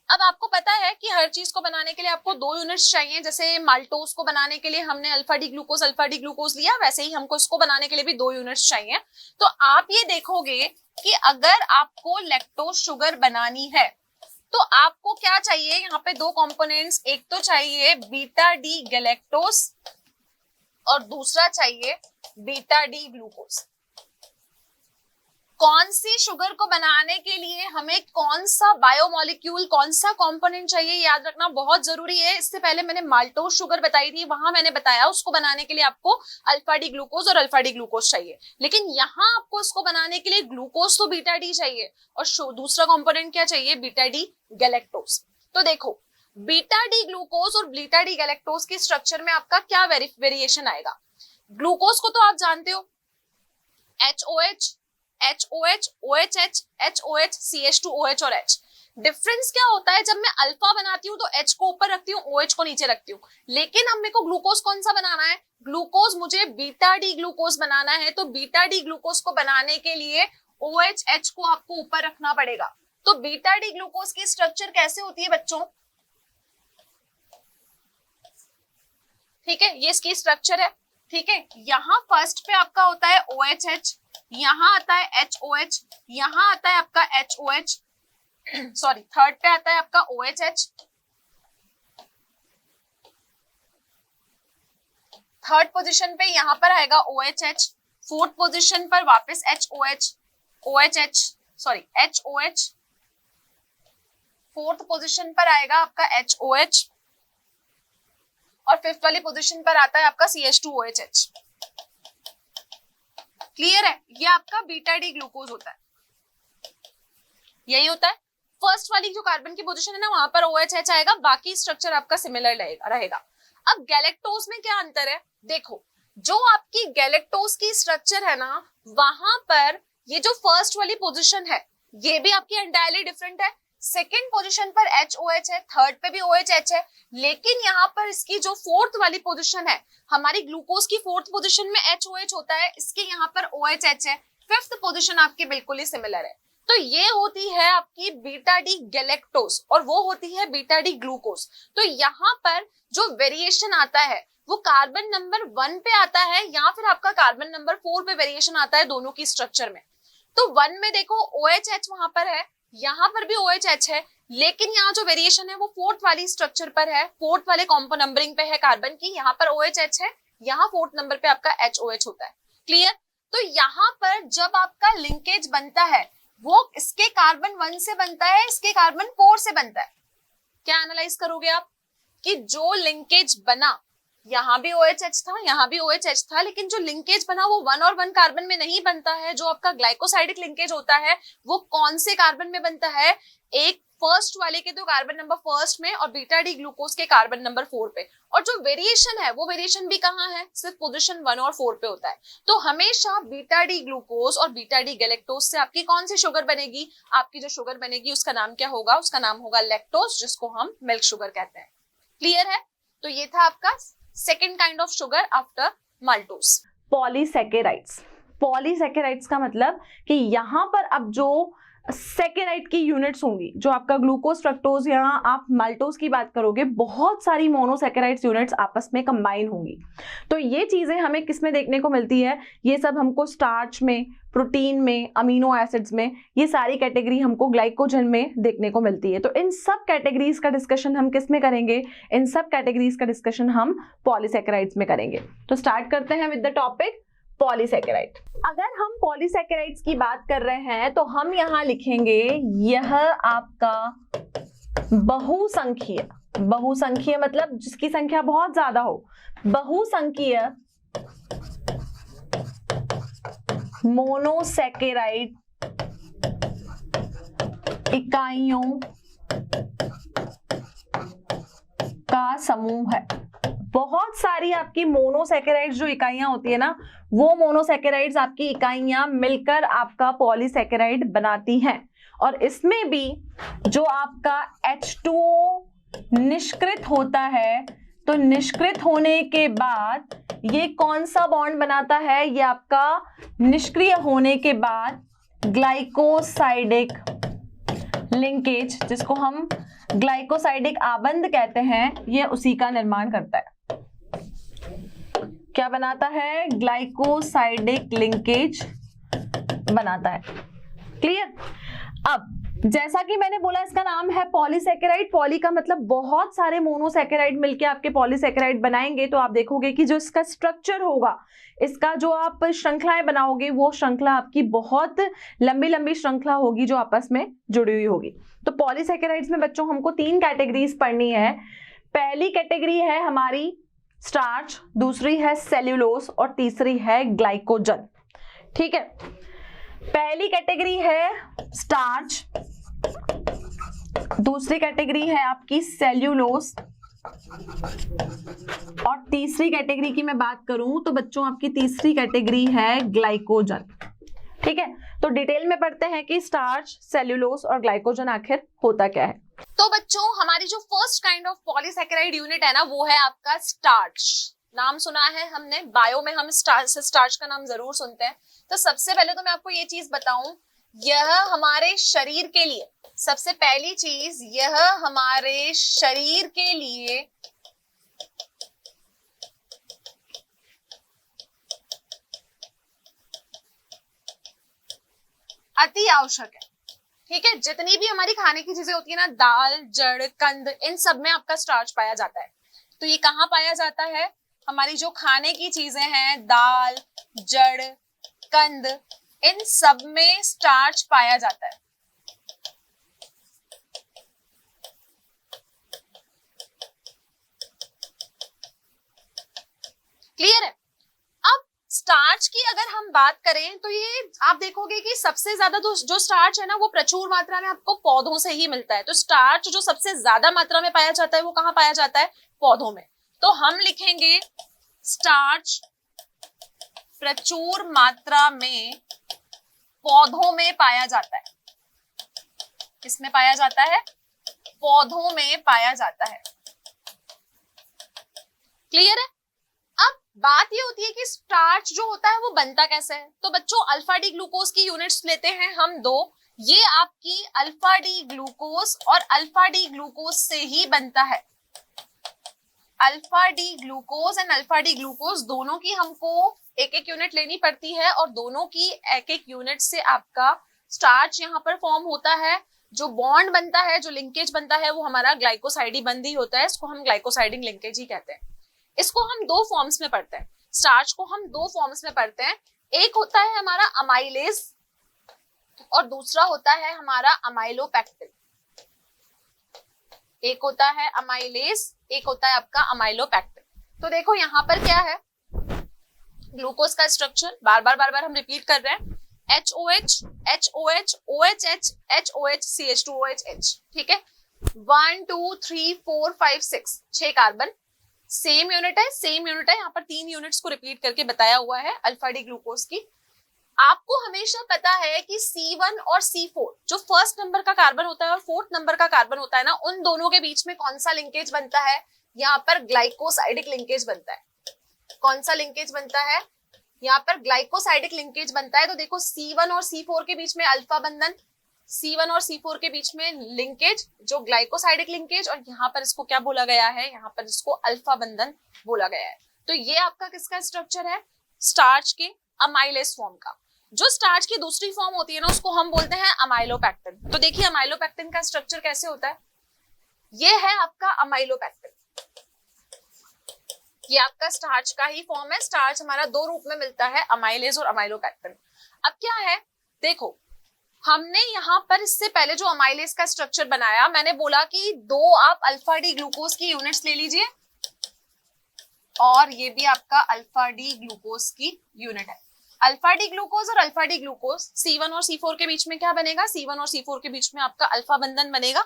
अब आपको पता है कि हर चीज को बनाने के लिए आपको 2 यूनिट्स चाहिए। जैसे माल्टोज को बनाने के लिए हमने अल्फा डी ग्लूकोज लिया, वैसे ही हमको इसको बनाने के लिए भी 2 यूनिट्स चाहिए। तो आप ये देखोगे कि अगर आपको लैक्टोज शुगर बनानी है तो आपको क्या चाहिए, यहाँ पे 2 कंपोनेंट्स, एक तो चाहिए बीटा डी गैलेक्टोज और दूसरा चाहिए बीटा डी ग्लूकोज। कौन सी शुगर को बनाने के लिए हमें कौन सा बायोमोलिक्यूल, कौन सा कंपोनेंट चाहिए, याद रखना बहुत जरूरी है। इससे पहले मैंने माल्टोज शुगर बताई थी, वहां मैंने बताया उसको बनाने के लिए आपको अल्फा डी ग्लूकोज और अल्फा डी ग्लूकोज चाहिए, लेकिन यहाँ आपको इसको बनाने के लिए ग्लूकोज तो बीटा डी चाहिए और दूसरा कंपोनेंट क्या चाहिए, बीटा डी गैलेक्टोज। तो देखो बीटा डी ग्लूकोज और बीटा डी गैलेक्टोज की स्ट्रक्चर में आपका क्या वेरिएशन आएगा। ग्लूकोज को तो आप जानते हो, HOH HOH OHH HOH CH2OH और H। डिफरेंस क्या होता है, जब मैं अल्फा बनाती हूँ तो H को ऊपर रखती हूँ, OH को नीचे रखती हूँ। लेकिन अब मेरे को ग्लूकोज कौन सा बनाना है, ग्लूकोज मुझे बीटा डी ग्लूकोज बनाना है। तो बीटा डी ग्लूकोज को बनाने के लिए OHH को आपको ऊपर रखना पड़ेगा। तो बीटा डी ग्लूकोज की स्ट्रक्चर कैसे होती है बच्चों, ठीक है, ये इसकी स्ट्रक्चर है। ठीक है, यहाँ फर्स्ट पे आपका होता है OHH, यहाँ आता है HOH, यहाँ आता है आपका HOH, सॉरी थर्ड पे आता है आपका OHH, थर्ड पोजीशन पे यहाँ पर आएगा OHH, फोर्थ पोजीशन पर वापस HOH, फोर्थ पोजीशन पर आएगा आपका HOH और फिफ्थ वाली पोजीशन पर आता है आपका CH2OH। क्लियर है, ये आपका बीटा डी ग्लूकोज होता है, यही होता है। फर्स्ट वाली जो कार्बन की पोजीशन है ना, वहां पर OHH आएगा, बाकी स्ट्रक्चर आपका सिमिलर रहेगा। अब गैलेक्टोज में क्या अंतर है, देखो जो आपकी गैलेक्टोज की स्ट्रक्चर है ना, वहां पर ये जो फर्स्ट वाली पोजीशन है ये भी आपकी एंटायरली डिफरेंट है। सेकेंड पोजीशन पर HOH है, थर्ड पे भी OHH है, लेकिन यहाँ पर इसकी जो फोर्थ वाली पोजीशन है, हमारी ग्लूकोज की फोर्थ पोजीशन में HOH होता है, इसके यहाँ पर OHH है। फिफ्थ पोजीशन आपकी बिल्कुल ही सिमिलर है। तो ये होती है आपकी बीटा डी गैलेक्टोज और वो होती है बीटा डी ग्लूकोज। तो यहाँ पर जो वेरिएशन आता है वो कार्बन नंबर 1 पे आता है या फिर आपका कार्बन नंबर 4 पे वेरिएशन आता है दोनों की स्ट्रक्चर में। तो 1 में देखो OHH वहां पर है, यहाँ पर भी OHH है, लेकिन यहाँ जो वेरिएशन है वो फोर्थ वाली स्ट्रक्चर पर है, फोर्थ वाले कॉम्पो नंबरिंग पे है कार्बन की, यहाँ पर OHH है, यहाँ फोर्थ नंबर पे आपका HOH होता है। क्लियर। तो यहाँ पर जब आपका लिंकेज बनता है वो इसके कार्बन 1 से बनता है, इसके कार्बन 4 से बनता है। क्या एनालाइज करोगे आप कि जो लिंकेज बना, यहाँ भी OHH था, यहाँ भी OHH था, लेकिन जो लिंकेज बना वो 1 और 1 कार्बन में नहीं बनता है। जो आपका ग्लाइकोसाइडिक लिंकेज होता है वो कौन से कार्बन में बनता है, एक फर्स्ट वाले के तो कार्बन नंबर फर्स्ट में और बीटा डी ग्लूकोज के कार्बन नंबर 4 पे। और जो वेरिएशन है वो वेरिएशन भी कहाँ है, सिर्फ पोजीशन 1 और 4 पे होता है। तो हमेशा बीटा डी ग्लूकोज और बीटा डी गैलेक्टोज से आपकी कौन सी शुगर बनेगी, आपकी जो शुगर बनेगी उसका नाम क्या होगा, उसका नाम होगा लैक्टोज, जिसको हम मिल्क शुगर कहते हैं। क्लियर है। तो ये था आपका second kind of sugar after maltose. Polysaccharides. Polysaccharides का मतलब कि यहाँ पर अब जो सैकेराइड की यूनिट्स होंगी, जो आपका ग्लूकोज, फ्रक्टोज या आप माल्टोज की बात करोगे, बहुत सारी मोनोसैकेराइड्स यूनिट्स आपस में कंबाइन होंगी। तो ये चीजें हमें किस में देखने को मिलती है? ये सब हमको स्टार्च में, प्रोटीन में, अमीनो एसिड्स में, ये सारी कैटेगरी हमको ग्लाइकोजन में देखने को मिलती है। तो इन सब कैटेगरीज का डिस्कशन हम किस में करेंगे? इन सब कैटेगरीज का डिस्कशन हम पॉलीसैकेराइड्स में करेंगे। तो स्टार्ट करते हैं विद द टॉपिक पॉलीसैकेराइड। अगर हम पॉलीसैकेराइड्स की बात कर रहे हैं तो हम यहां लिखेंगे यह आपका बहुसंख्यीय, बहुसंख्यीय मतलब जिसकी संख्या बहुत ज्यादा हो, बहुसंख्यीय मोनोसैकेराइड इकाइयों का समूह है। बहुत सारी आपकी मोनोसैकेराइड्स जो इकाइयां होती है ना, वो मोनोसैकेराइड्स आपकी इकाइयां मिलकर आपका पॉलीसैकेराइड बनाती हैं। और इसमें भी जो आपका H2O निष्क्रित होता है, तो निष्क्रित होने के बाद ये कौन सा बॉन्ड बनाता है? ये आपका निष्क्रिय होने के बाद ग्लाइकोसाइडिक लिंकेज, जिसको हम ग्लाइकोसाइडिक आबंध कहते हैं, ये उसी का निर्माण करता है। क्या बनाता है? ग्लाइकोसाइडिक लिंकेज बनाता है। क्लियर? अब जैसा कि मैंने बोला, इसका नाम है पॉलीसैकेराइड। पॉली का मतलब बहुत सारे मोनोसैकेराइड मिलके आपके पॉलीसैकेराइड बनाएंगे। तो आप देखोगे कि जो इसका स्ट्रक्चर होगा, इसका जो आप श्रृंखलाएं बनाओगे, वो श्रृंखला आपकी बहुत लंबी लंबी श्रृंखला होगी जो आपस में जुड़ी हुई होगी। तो पॉलीसैकेराइड्स में बच्चों हमको 3 कैटेगरीज पढ़नी है। पहली कैटेगरी है हमारी स्टार्च, दूसरी है सेल्यूलोज और तीसरी है ग्लाइकोजन। ठीक है, पहली कैटेगरी है स्टार्च, दूसरी कैटेगरी है आपकी सेल्यूलोज और तीसरी कैटेगरी की मैं बात करूं तो बच्चों आपकी तीसरी कैटेगरी है ग्लाइकोजन। ठीक है, तो डिटेल में पढ़ते हैं कि स्टार्च, सेल्यूलोज और ग्लाइकोजन आखिर होता क्या है। तो बच्चों हमारी जो first kind of polysaccharide unit है ना, वो है आपका स्टार्च। नाम सुना है हमने, बायो में हम स्टार्च का नाम जरूर सुनते हैं। तो सबसे पहले तो मैं आपको ये चीज बताऊं, यह हमारे शरीर के लिए, सबसे पहली चीज, यह हमारे शरीर के लिए अति आवश्यक है। ठीक है, जितनी भी हमारी खाने की चीजें होती है ना, दाल, जड़, कंद, इन सब में आपका स्टार्च पाया जाता है। तो ये कहाँ पाया जाता है? हमारी जो खाने की चीजें हैं, दाल, जड़, कंद, इन सब में स्टार्च पाया जाता है। क्लियर है? अब स्टार्च की अगर हम बात करें तो ये आप देखोगे कि सबसे ज्यादा जो स्टार्च है ना, वो प्रचुर मात्रा में आपको पौधों से ही मिलता है। तो स्टार्च जो सबसे ज्यादा मात्रा में पाया जाता है, वो कहाँ पाया जाता है? पौधों में। तो हम लिखेंगे स्टार्च प्रचुर मात्रा में पौधों में पाया जाता है। किसमें पाया जाता है? पौधों में पाया जाता है। क्लियर है? अब बात ये होती है कि स्टार्च जो होता है वो बनता कैसे है। तो बच्चों अल्फा डी ग्लूकोज की यूनिट्स लेते हैं हम 2। ये आपकी अल्फा डी ग्लूकोज और अल्फा डी ग्लूकोज से ही बनता है। Alpha D glucose and alpha D glucose दोनों की हमको एक एक यूनिट लेनी पड़ती है और दोनों की एक एक यूनिट से आपका स्टार्च यहाँ पर फॉर्म होता है। जो बॉन्ड बनता है, जो लिंकेज बनता है, वो हमारा ग्लाइकोसाइडी बंद ही होता है। इसको हम ग्लाइकोसाइडिक लिंकेज ही कहते हैं। इसको हम 2 फॉर्म्स में पढ़ते हैं। स्टार्च को हम 2 फॉर्म्स में पढ़ते हैं। एक होता है हमारा अमाइलेज और दूसरा होता है हमारा अमाइलोपेक्टिन। एक होता है अमाइलेज, एक होता है आपका अमाइलोपेक्टिन। तो देखो यहाँ पर क्या है, ग्लूकोज का स्ट्रक्चर बार बार हम रिपीट कर रहे हैं। HOH, HOH, OHH, HOH, CH2OH, ठीक है। 1 2 3 4 5 6 6 कार्बन, सेम यूनिट है, सेम यूनिट है। यहाँ पर 3 यूनिट्स को रिपीट करके बताया हुआ है अल्फा डी ग्लूकोज की। आपको हमेशा पता है कि C1 और C4 जो फर्स्ट नंबर का कार्बन होता है और 4th नंबर का कार्बन होता है ना, उन दोनों के बीच में कौन सा लिंकेज बनता है? यहाँ पर ग्लाइकोसाइडिक लिंकेज बनता है। कौन सा लिंकेज बनता है? यहाँ पर ग्लाइकोसाइडिक लिंकेज बनता है। तो देखो C1 और C4 के बीच में अल्फा बंधन, C1 और C4 के बीच में लिंकेज जो ग्लाइकोसाइडिक लिंकेज, और यहाँ पर इसको क्या बोला गया है, यहाँ पर इसको अल्फा बंधन बोला गया है। तो ये आपका किसका स्ट्रक्चर है, स्टार्च के अमाइलेज फॉर्म का। जो स्टार्च की दूसरी फॉर्म होती है ना उसको हम बोलते हैं अमाइलोपेक्टिन। तो देखिए अमाइलोपेक्टिन का स्ट्रक्चर कैसे होता है, ये है आपका अमाइलोपेक्टिन, ये आपका स्टार्च का ही फॉर्म है। स्टार्च हमारा दो रूप में मिलता है, अमाइलेज और अमाइलोपेक्टिन। अब क्या है, देखो हमने यहाँ पर इससे पहले जो अमाइलेज का स्ट्रक्चर बनाया, मैंने बोला कि दो आप अल्फा डी ग्लूकोज की यूनिट्स ले लीजिए, और ये भी आपका अल्फा डी ग्लूकोज की यूनिट है। अल्फा डी ग्लूकोज और अल्फा डी ग्लूकोज C1 और C4 के बीच में क्या बनेगा, C1 और C4 के बीच में आपका अल्फा बंधन बनेगा।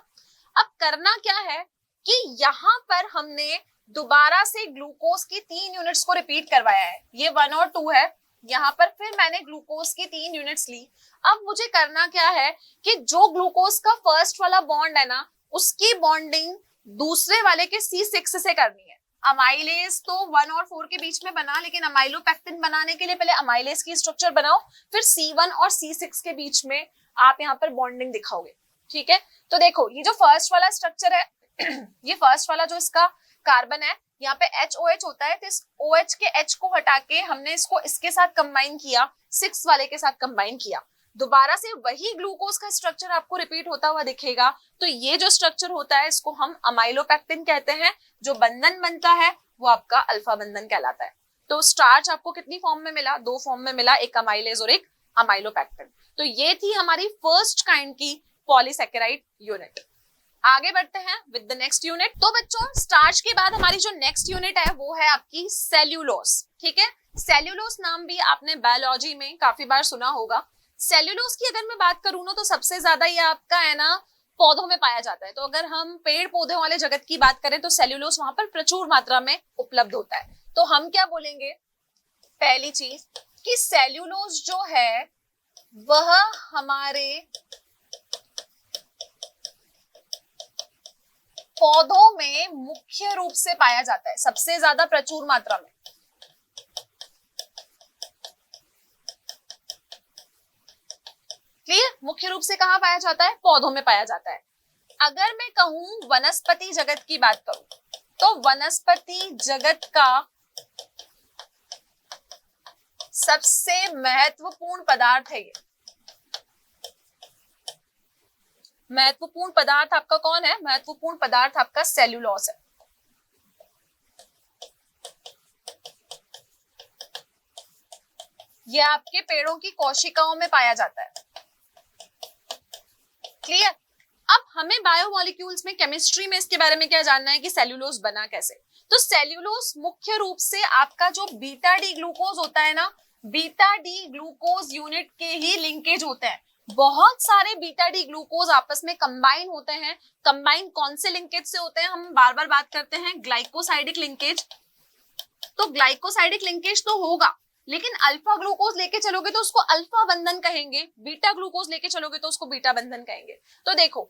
अब करना क्या है कि यहाँ पर हमने दोबारा से ग्लूकोज की 3 यूनिट्स को रिपीट करवाया है, ये 1 और 2 है। यहाँ पर फिर मैंने ग्लूकोज की 3 यूनिट्स ली। अब मुझे करना क्या है कि जो ग्लूकोज का फर्स्ट वाला बॉन्ड है ना, उसकी बॉन्डिंग दूसरे वाले के C6 से करनी है। अमाइलेज तो 1 और 4 के बीच में बना, लेकिन अमाइलोपेक्टिन बनाने के लिए पहले अमाइलेज की स्ट्रक्चर बनाओ, फिर C1 और C6 के बीच में आप यहाँ पर बॉन्डिंग दिखाओगे, ठीक है। तो देखो ये जो फर्स्ट वाला स्ट्रक्चर है ये फर्स्ट वाला जो इसका कार्बन है, यहाँ पे HOH होता है, तो इस OH के H को हटा के हमने इसको इसके साथ कंबाइन किया, 6 वाले के साथ कंबाइन किया। दोबारा से वही ग्लूकोज का स्ट्रक्चर आपको रिपीट होता हुआ दिखेगा। तो ये जो स्ट्रक्चर होता है इसको हम अमाइलोपेक्टिन कहते हैं। जो बंधन बनता है वो आपका अल्फा बंधन कहलाता है। तो स्टार्च आपको कितनी फॉर्म में मिला, 2 फॉर्म में मिला, एक अमाइलेज और एक अमाइलोपेक्टिन। तो ये थी हमारी फर्स्ट काइंड की पॉलीसैकेराइड यूनिट। आगे बढ़ते हैं विद द नेक्स्ट यूनिट। तो बच्चों स्टार्च के बाद हमारी जो नेक्स्ट यूनिट है वो है आपकी सेल्यूलोज, ठीक है। सेल्यूलोज नाम भी आपने बायोलॉजी में काफी बार सुना होगा। सेल्यूलोज की अगर मैं बात करूँ ना, तो सबसे ज्यादा ये आपका है ना पौधों में पाया जाता है। तो अगर हम पेड़ पौधों वाले जगत की बात करें तो सेल्यूलोज वहां पर प्रचुर मात्रा में उपलब्ध होता है। तो हम क्या बोलेंगे, पहली चीज कि सेल्यूलोज जो है वह हमारे पौधों में मुख्य रूप से पाया जाता है, सबसे ज्यादा प्रचुर मात्रा में। क्लियर, मुख्य रूप से कहां पाया जाता है, पौधों में पाया जाता है। अगर मैं कहूं वनस्पति जगत की बात करूं, तो वनस्पति जगत का सबसे महत्वपूर्ण पदार्थ है ये। महत्वपूर्ण पदार्थ आपका कौन है, महत्वपूर्ण पदार्थ आपका सेल्यूलोज है। यह आपके पेड़ों की कोशिकाओं में पाया जाता है। क्लियर। अब हमें बायोमोलिक्यूल्स में, केमिस्ट्री में इसके बारे में क्या जानना है कि सेल्यूलोज बना कैसे। तो सेल्यूलोज मुख्य रूप से आपका जो बीटा डी ग्लूकोज होता है ना, बीटा डी ग्लूकोज यूनिट के ही लिंकेज होते हैं। बहुत सारे बीटा डी ग्लूकोज आपस में कंबाइन होते हैं। कंबाइन कौन से लिंकेज से होते हैं, हम बार बार बात करते हैं ग्लाइकोसाइडिक लिंकेज। तो ग्लाइकोसाइडिक लिंकेज तो होगा, लेकिन अल्फा ग्लूकोज लेके चलोगे तो उसको अल्फा बंधन कहेंगे, बीटा ग्लूकोज लेके चलोगे तो उसको बीटा बंधन कहेंगे। तो देखो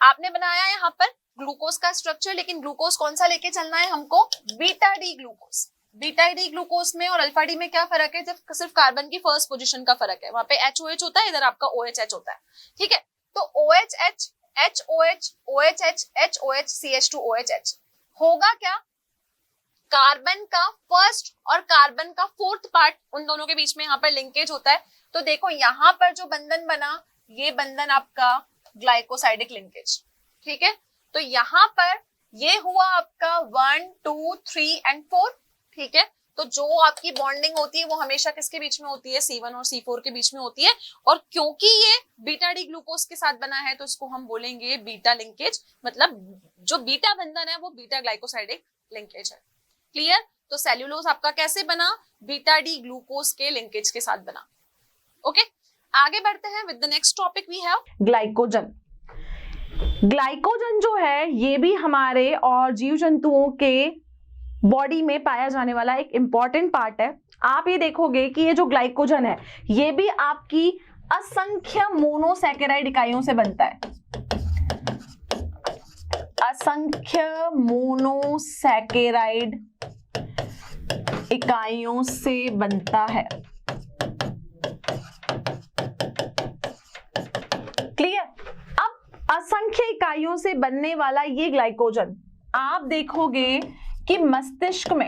आपने बनाया यहाँ पर ग्लूकोज का स्ट्रक्चर, लेकिन ग्लूकोज कौन सा लेके चलना है हमको, beta D glucose. Beta D glucose में और अल्फा डी में क्या फर्क है, सिर्फ कार्बन की फर्स्ट पोजीशन का फर्क है। वहां पे HOH होता है, इधर आपका OHH होता है, ठीक है। तो OHH HOH OHH HOH CH2OHH होगा क्या, कार्बन का फर्स्ट और कार्बन का फोर्थ पार्ट, उन दोनों के बीच में यहाँ पर लिंकेज होता है। तो देखो यहाँ पर जो बंधन बना, ये बंधन आपका ग्लाइकोसाइडिक लिंकेज, ठीक है। तो यहाँ पर ये हुआ आपका 1 2 3 और 4, ठीक है। तो जो आपकी बॉन्डिंग होती है वो हमेशा किसके बीच में होती है, C1 और C4 के बीच में होती है। और क्योंकि ये बीटा डी ग्लूकोज के साथ बना है तो इसको हम बोलेंगे बीटा लिंकेज, मतलब जो बीटा बंधन है वो बीटा ग्लाइकोसाइडिक लिंकेज है। क्लियर। तो सेल्यूलोज आपका कैसे बना, बीटा डी ग्लूकोज के लिंकेज के साथ बना। ओके, आगे बढ़ते हैं with the next topic we have glycogen. Glycogen जो है ये भी हमारे और जीव जंतुओं के बॉडी में पाया जाने वाला एक इंपॉर्टेंट पार्ट है। आप ये देखोगे कि ये जो ग्लाइकोजन है ये भी आपकी असंख्य मोनोसैकेराइड इकाइयों से बनता है। असंख्य मोनोसैकेराइड इकाइयों से बनता है। क्लियर? अब असंख्य इकाइयों से बनने वाला ये ग्लाइकोजन आप देखोगे कि मस्तिष्क में,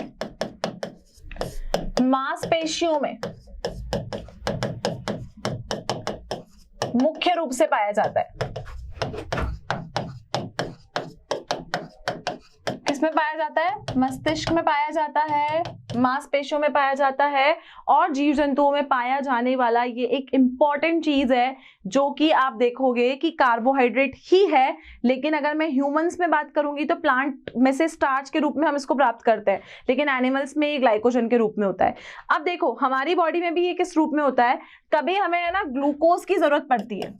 मांसपेशियों में मुख्य रूप से पाया जाता है। किसमें पाया जाता है? मस्तिष्क में पाया जाता है, मांसपेशियों में पाया जाता है, और जीव जंतुओं में पाया जाने वाला ये एक इंपॉर्टेंट चीज है जो कि आप देखोगे कि कार्बोहाइड्रेट ही है। लेकिन अगर मैं ह्यूमंस में बात करूंगी तो प्लांट में से स्टार्च के रूप में हम इसको प्राप्त करते हैं, लेकिन एनिमल्स में ये ग्लाइकोजन के रूप में होता है। अब देखो हमारी बॉडी में भी ये किस रूप में होता है, कभी हमें है ना ग्लूकोज की जरूरत पड़ती है।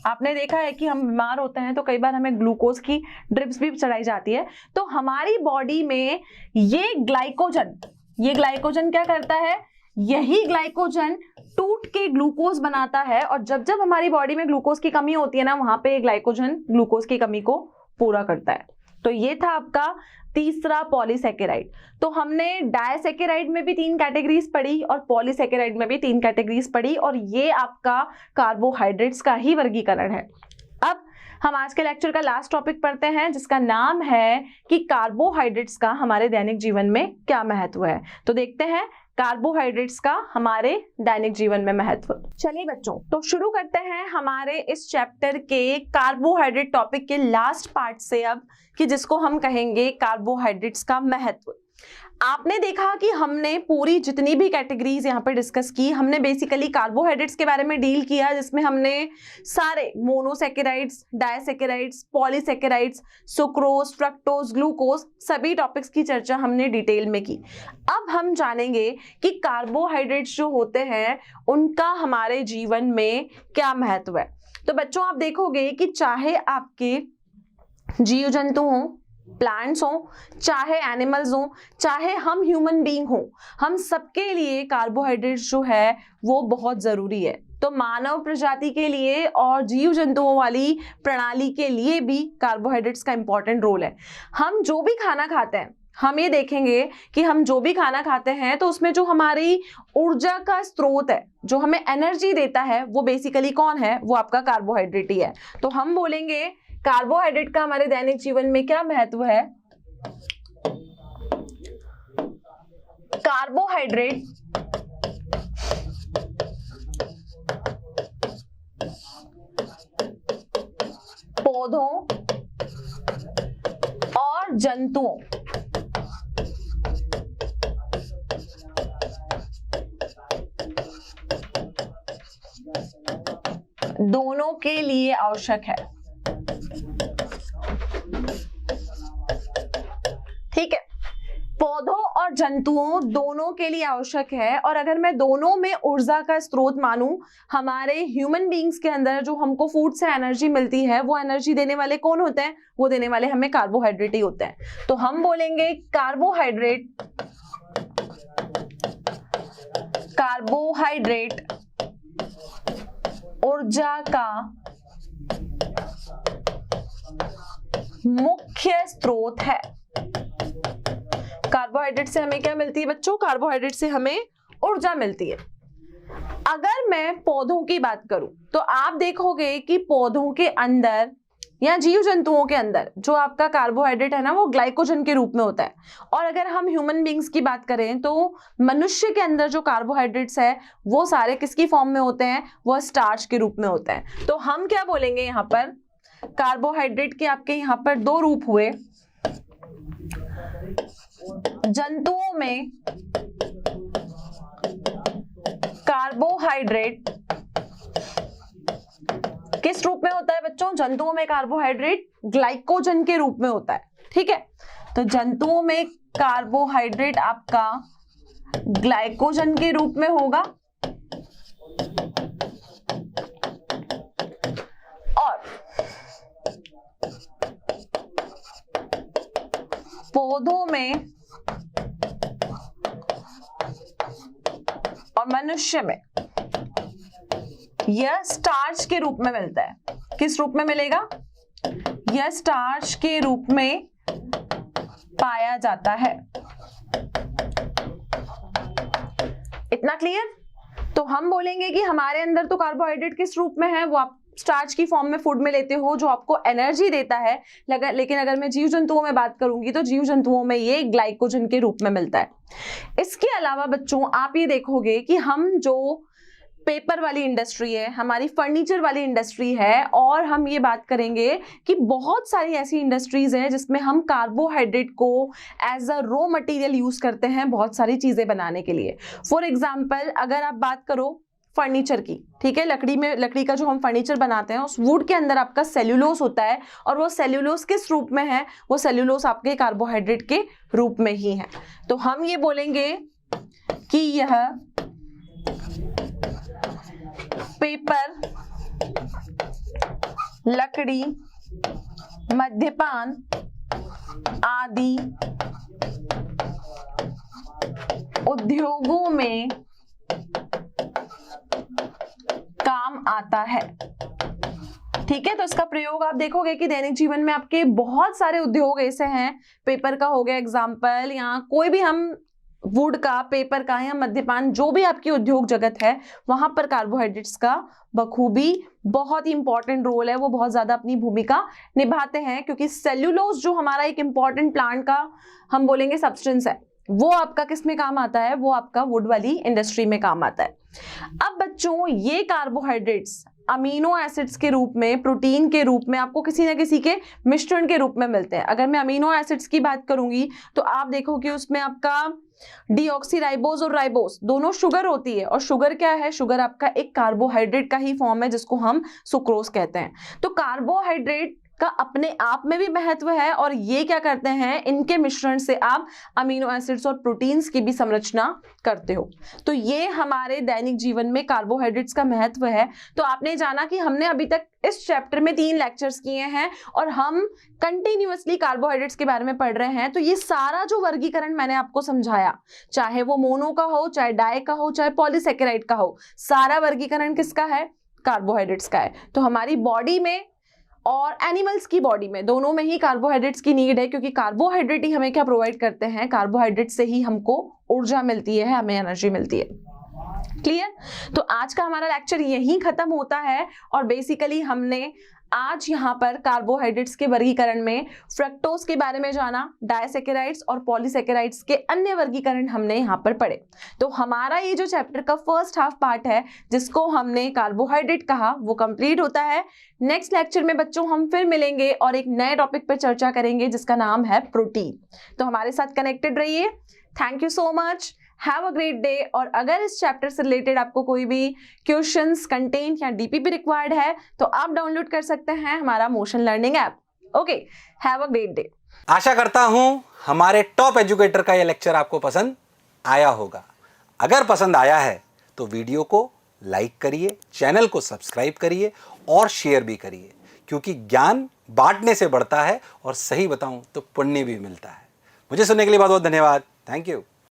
आपने देखा है कि हम बीमार होते हैं तो कई बार हमें ग्लूकोज की ड्रिप्स भी चढ़ाई जाती है। तो हमारी बॉडी में ये ग्लाइकोजन क्या करता है, यही ग्लाइकोजन टूट के ग्लूकोज बनाता है, और जब जब हमारी बॉडी में ग्लूकोज की कमी होती है ना, वहां पे ग्लाइकोजन ग्लूकोज की कमी को पूरा करता है। तो ये था आपका तीसरा पॉलीसेकेराइड। तो हमने डायसेकेराइड में भी 3 कैटेगरीज पढ़ी और पॉलीसेकेराइड में भी 3 कैटेगरीज पढ़ी, और ये आपका कार्बोहाइड्रेट्स का ही वर्गीकरण है। अब हम आज के लेक्चर का लास्ट टॉपिक पढ़ते हैं जिसका नाम है कि कार्बोहाइड्रेट्स का हमारे दैनिक जीवन में क्या महत्व है। तो देखते हैं कार्बोहाइड्रेट्स का हमारे दैनिक जीवन में महत्व। चलिए बच्चों, तो शुरू करते हैं हमारे इस चैप्टर के कार्बोहाइड्रेट टॉपिक के लास्ट पार्ट से अब, कि जिसको हम कहेंगे कार्बोहाइड्रेट्स का महत्व। आपने देखा कि हमने पूरी जितनी भी कैटेगरीज यहाँ पे डिस्कस की, हमने बेसिकली कार्बोहाइड्रेट्स के बारे में डील किया, जिसमें हमने सारे monosaccharides, disaccharides, polysaccharides, sucrose, fructose, glucose, सभी टॉपिक्स की चर्चा हमने डिटेल में की। अब हम जानेंगे कि कार्बोहाइड्रेट्स जो होते हैं उनका हमारे जीवन में क्या महत्व है। तो बच्चों आप देखोगे कि चाहे आपके जीव जंतु हों, प्लांट्स हो, चाहे एनिमल्स हो, चाहे हम ह्यूमन बीइंग हो, हम सबके लिए कार्बोहाइड्रेट्स जो है वो बहुत जरूरी है। तो मानव प्रजाति के लिए और जीव जंतुओं वाली प्रणाली के लिए भी कार्बोहाइड्रेट्स का इंपॉर्टेंट रोल है। हम जो भी खाना खाते हैं, हम ये देखेंगे कि हम जो भी खाना खाते हैं तो उसमें जो हमारी ऊर्जा का स्रोत है, जो हमें एनर्जी देता है, वो बेसिकली कौन है? वो आपका कार्बोहाइड्रेट ही है। तो हम बोलेंगे कार्बोहाइड्रेट का हमारे दैनिक जीवन में क्या महत्व है। कार्बोहाइड्रेट पौधों और जंतुओं दोनों के लिए आवश्यक है। ठीक है, पौधों और जंतुओं दोनों के लिए आवश्यक है। और अगर मैं दोनों में ऊर्जा का स्रोत मानूं, हमारे ह्यूमन बीइंग्स के अंदर जो हमको फूड से एनर्जी मिलती है, वो एनर्जी देने वाले कौन होते हैं? वो देने वाले हमें कार्बोहाइड्रेट ही होते हैं। तो हम बोलेंगे कार्बोहाइड्रेट ऊर्जा का मुख्य स्रोत है। कार्बोहाइड्रेट से हमें क्या मिलती है बच्चों? कार्बोहाइड्रेट से हमें ऊर्जा मिलती है। अगर मैं पौधों की बात करूं तो आप देखोगे कि पौधों के अंदर या जीव जंतुओं के अंदर जो आपका कार्बोहाइड्रेट है ना, वो ग्लाइकोजन के रूप में होता है। और अगर हम ह्यूमन बीइंग्स की बात करें तो मनुष्य के अंदर जो कार्बोहाइड्रेट्स है वो सारे किसकी फॉर्म में होते हैं? वो स्टार्च के रूप में होते हैं। तो हम क्या बोलेंगे यहाँ पर? कार्बोहाइड्रेट के आपके यहाँ पर 2 रूप हुए। जंतुओं में कार्बोहाइड्रेट किस रूप में होता है बच्चों? जंतुओं में कार्बोहाइड्रेट ग्लाइकोजन के रूप में होता है। ठीक है, तो जंतुओं में कार्बोहाइड्रेट आपका ग्लाइकोजन के रूप में होगा, और पौधों में और मनुष्य में यह स्टार्च के रूप में मिलता है। किस रूप में मिलेगा? यह स्टार्च के रूप में पाया जाता है। इतना क्लियर? तो हम बोलेंगे कि हमारे अंदर तो कार्बोहाइड्रेट किस रूप में है, वो आप स्टार्च की फॉर्म में फूड में लेते हो जो आपको एनर्जी देता है। लेकिन अगर मैं जीव जंतुओं में बात करूंगी तो जीव जंतुओं में ये ग्लाइकोजन के रूप में मिलता है। इसके अलावा बच्चों आप ये देखोगे कि हम जो पेपर वाली इंडस्ट्री है, हमारी फर्नीचर वाली इंडस्ट्री है, और हम ये बात करेंगे कि बहुत सारी ऐसी इंडस्ट्रीज हैं जिसमें हम कार्बोहाइड्रेट को as a raw material use करते हैं बहुत सारी चीजें बनाने के लिए। फॉर एग्जाम्पल अगर आप बात करो फर्नीचर की, ठीक है, लकड़ी का जो हम फर्नीचर बनाते हैं उस वुड के अंदर आपका सेल्यूलोस होता है, और वो सेल्यूलोस किस रूप में है, वो सेल्यूलोस आपके कार्बोहाइड्रेट के रूप में ही है। तो हम ये बोलेंगे कि यह पेपर, लकड़ी, मद्यपान आदि उद्योगों में काम आता है। ठीक है, तो इसका प्रयोग आप देखोगे कि दैनिक जीवन में आपके बहुत सारे उद्योग ऐसे हैं, पेपर का हो गया एग्जाम्पल, या कोई भी हम वुड का, पेपर का, या मद्यपान, जो भी आपकी उद्योग जगत है वहां पर कार्बोहाइड्रेट्स का बखूबी बहुत ही इंपॉर्टेंट रोल है, वो बहुत ज्यादा अपनी भूमिका निभाते हैं, क्योंकि सेल्यूलोज जो हमारा एक इंपॉर्टेंट प्लांट का हम बोलेंगे सब्सटेंस है, वो आपका किस में काम आता है, वो आपका वुड वाली इंडस्ट्री में काम आता है। अब बच्चों ये कार्बोहाइड्रेट्स अमीनो एसिड्स के रूप में, प्रोटीन के रूप में आपको किसी ना किसी के मिश्रण के रूप में मिलते हैं। अगर मैं अमीनो एसिड्स की बात करूंगी तो आप देखो कि उसमें आपका डीऑक्सीराइबोज और राइबोज दोनों शुगर होती है, और शुगर क्या है, शुगर आपका एक कार्बोहाइड्रेट का ही फॉर्म है जिसको हम सुक्रोज कहते हैं। तो कार्बोहाइड्रेट का अपने आप में भी महत्व है, और ये क्या करते हैं, इनके मिश्रण से आप अमीनो एसिड्स और प्रोटीन्स की भी संरचना करते हो। तो ये हमारे दैनिक जीवन में कार्बोहाइड्रेट्स का महत्व है। तो आपने जाना कि हमने अभी तक इस चैप्टर में 3 लेक्चर्स किए हैं और हम कंटिन्यूअसली कार्बोहाइड्रेट्स के बारे में पढ़ रहे हैं। तो ये सारा जो वर्गीकरण मैंने आपको समझाया, चाहे वो मोनो का हो, चाहे डाई का हो, चाहे पॉलीसेकेराइड का हो, सारा वर्गीकरण किसका है, कार्बोहाइड्रेट्स का है। तो हमारी बॉडी में और एनिमल्स की बॉडी में, दोनों में ही कार्बोहाइड्रेट्स की नीड है, क्योंकि कार्बोहाइड्रेट ही हमें क्या प्रोवाइड करते हैं, कार्बोहाइड्रेट से ही हमको ऊर्जा मिलती है, हमें एनर्जी मिलती है। क्लियर? तो आज का हमारा लेक्चर यहीं खत्म होता है, और बेसिकली हमने आज यहाँ पर कार्बोहाइड्रेट्स के वर्गीकरण में फ्रक्टोज के बारे में जाना, डायसेकेराइड्स और पॉलीसेकेराइड्स के अन्य वर्गीकरण हमने यहाँ पर पढ़े। तो हमारा ये जो चैप्टर का फर्स्ट हाफ पार्ट है जिसको हमने कार्बोहाइड्रेट कहा, वो कंप्लीट होता है। नेक्स्ट लेक्चर में बच्चों हम फिर मिलेंगे और एक नए टॉपिक पर चर्चा करेंगे जिसका नाम है प्रोटीन। तो हमारे साथ कनेक्टेड रहिए। Thank you so much, have a great day. और अगर इस चैप्टर से रिलेटेड आपको कोई भी क्वेश्चंस, कंटेंट या डीपीपी रिक्वायर्ड है तो आप डाउनलोड कर सकते हैं हमारा Motion learning app. Okay, have a great day. आशा करता हूं हमारे टॉप एजुकेटर का यह लेक्चर आपको पसंद आया होगा। अगर पसंद आया है तो वीडियो को लाइक करिए, चैनल को सब्सक्राइब करिए और शेयर भी करिए, क्योंकि ज्ञान बांटने से बढ़ता है और सही बताऊं तो पुण्य भी मिलता है। मुझे सुनने के लिए बहुत बहुत धन्यवाद। Thank you.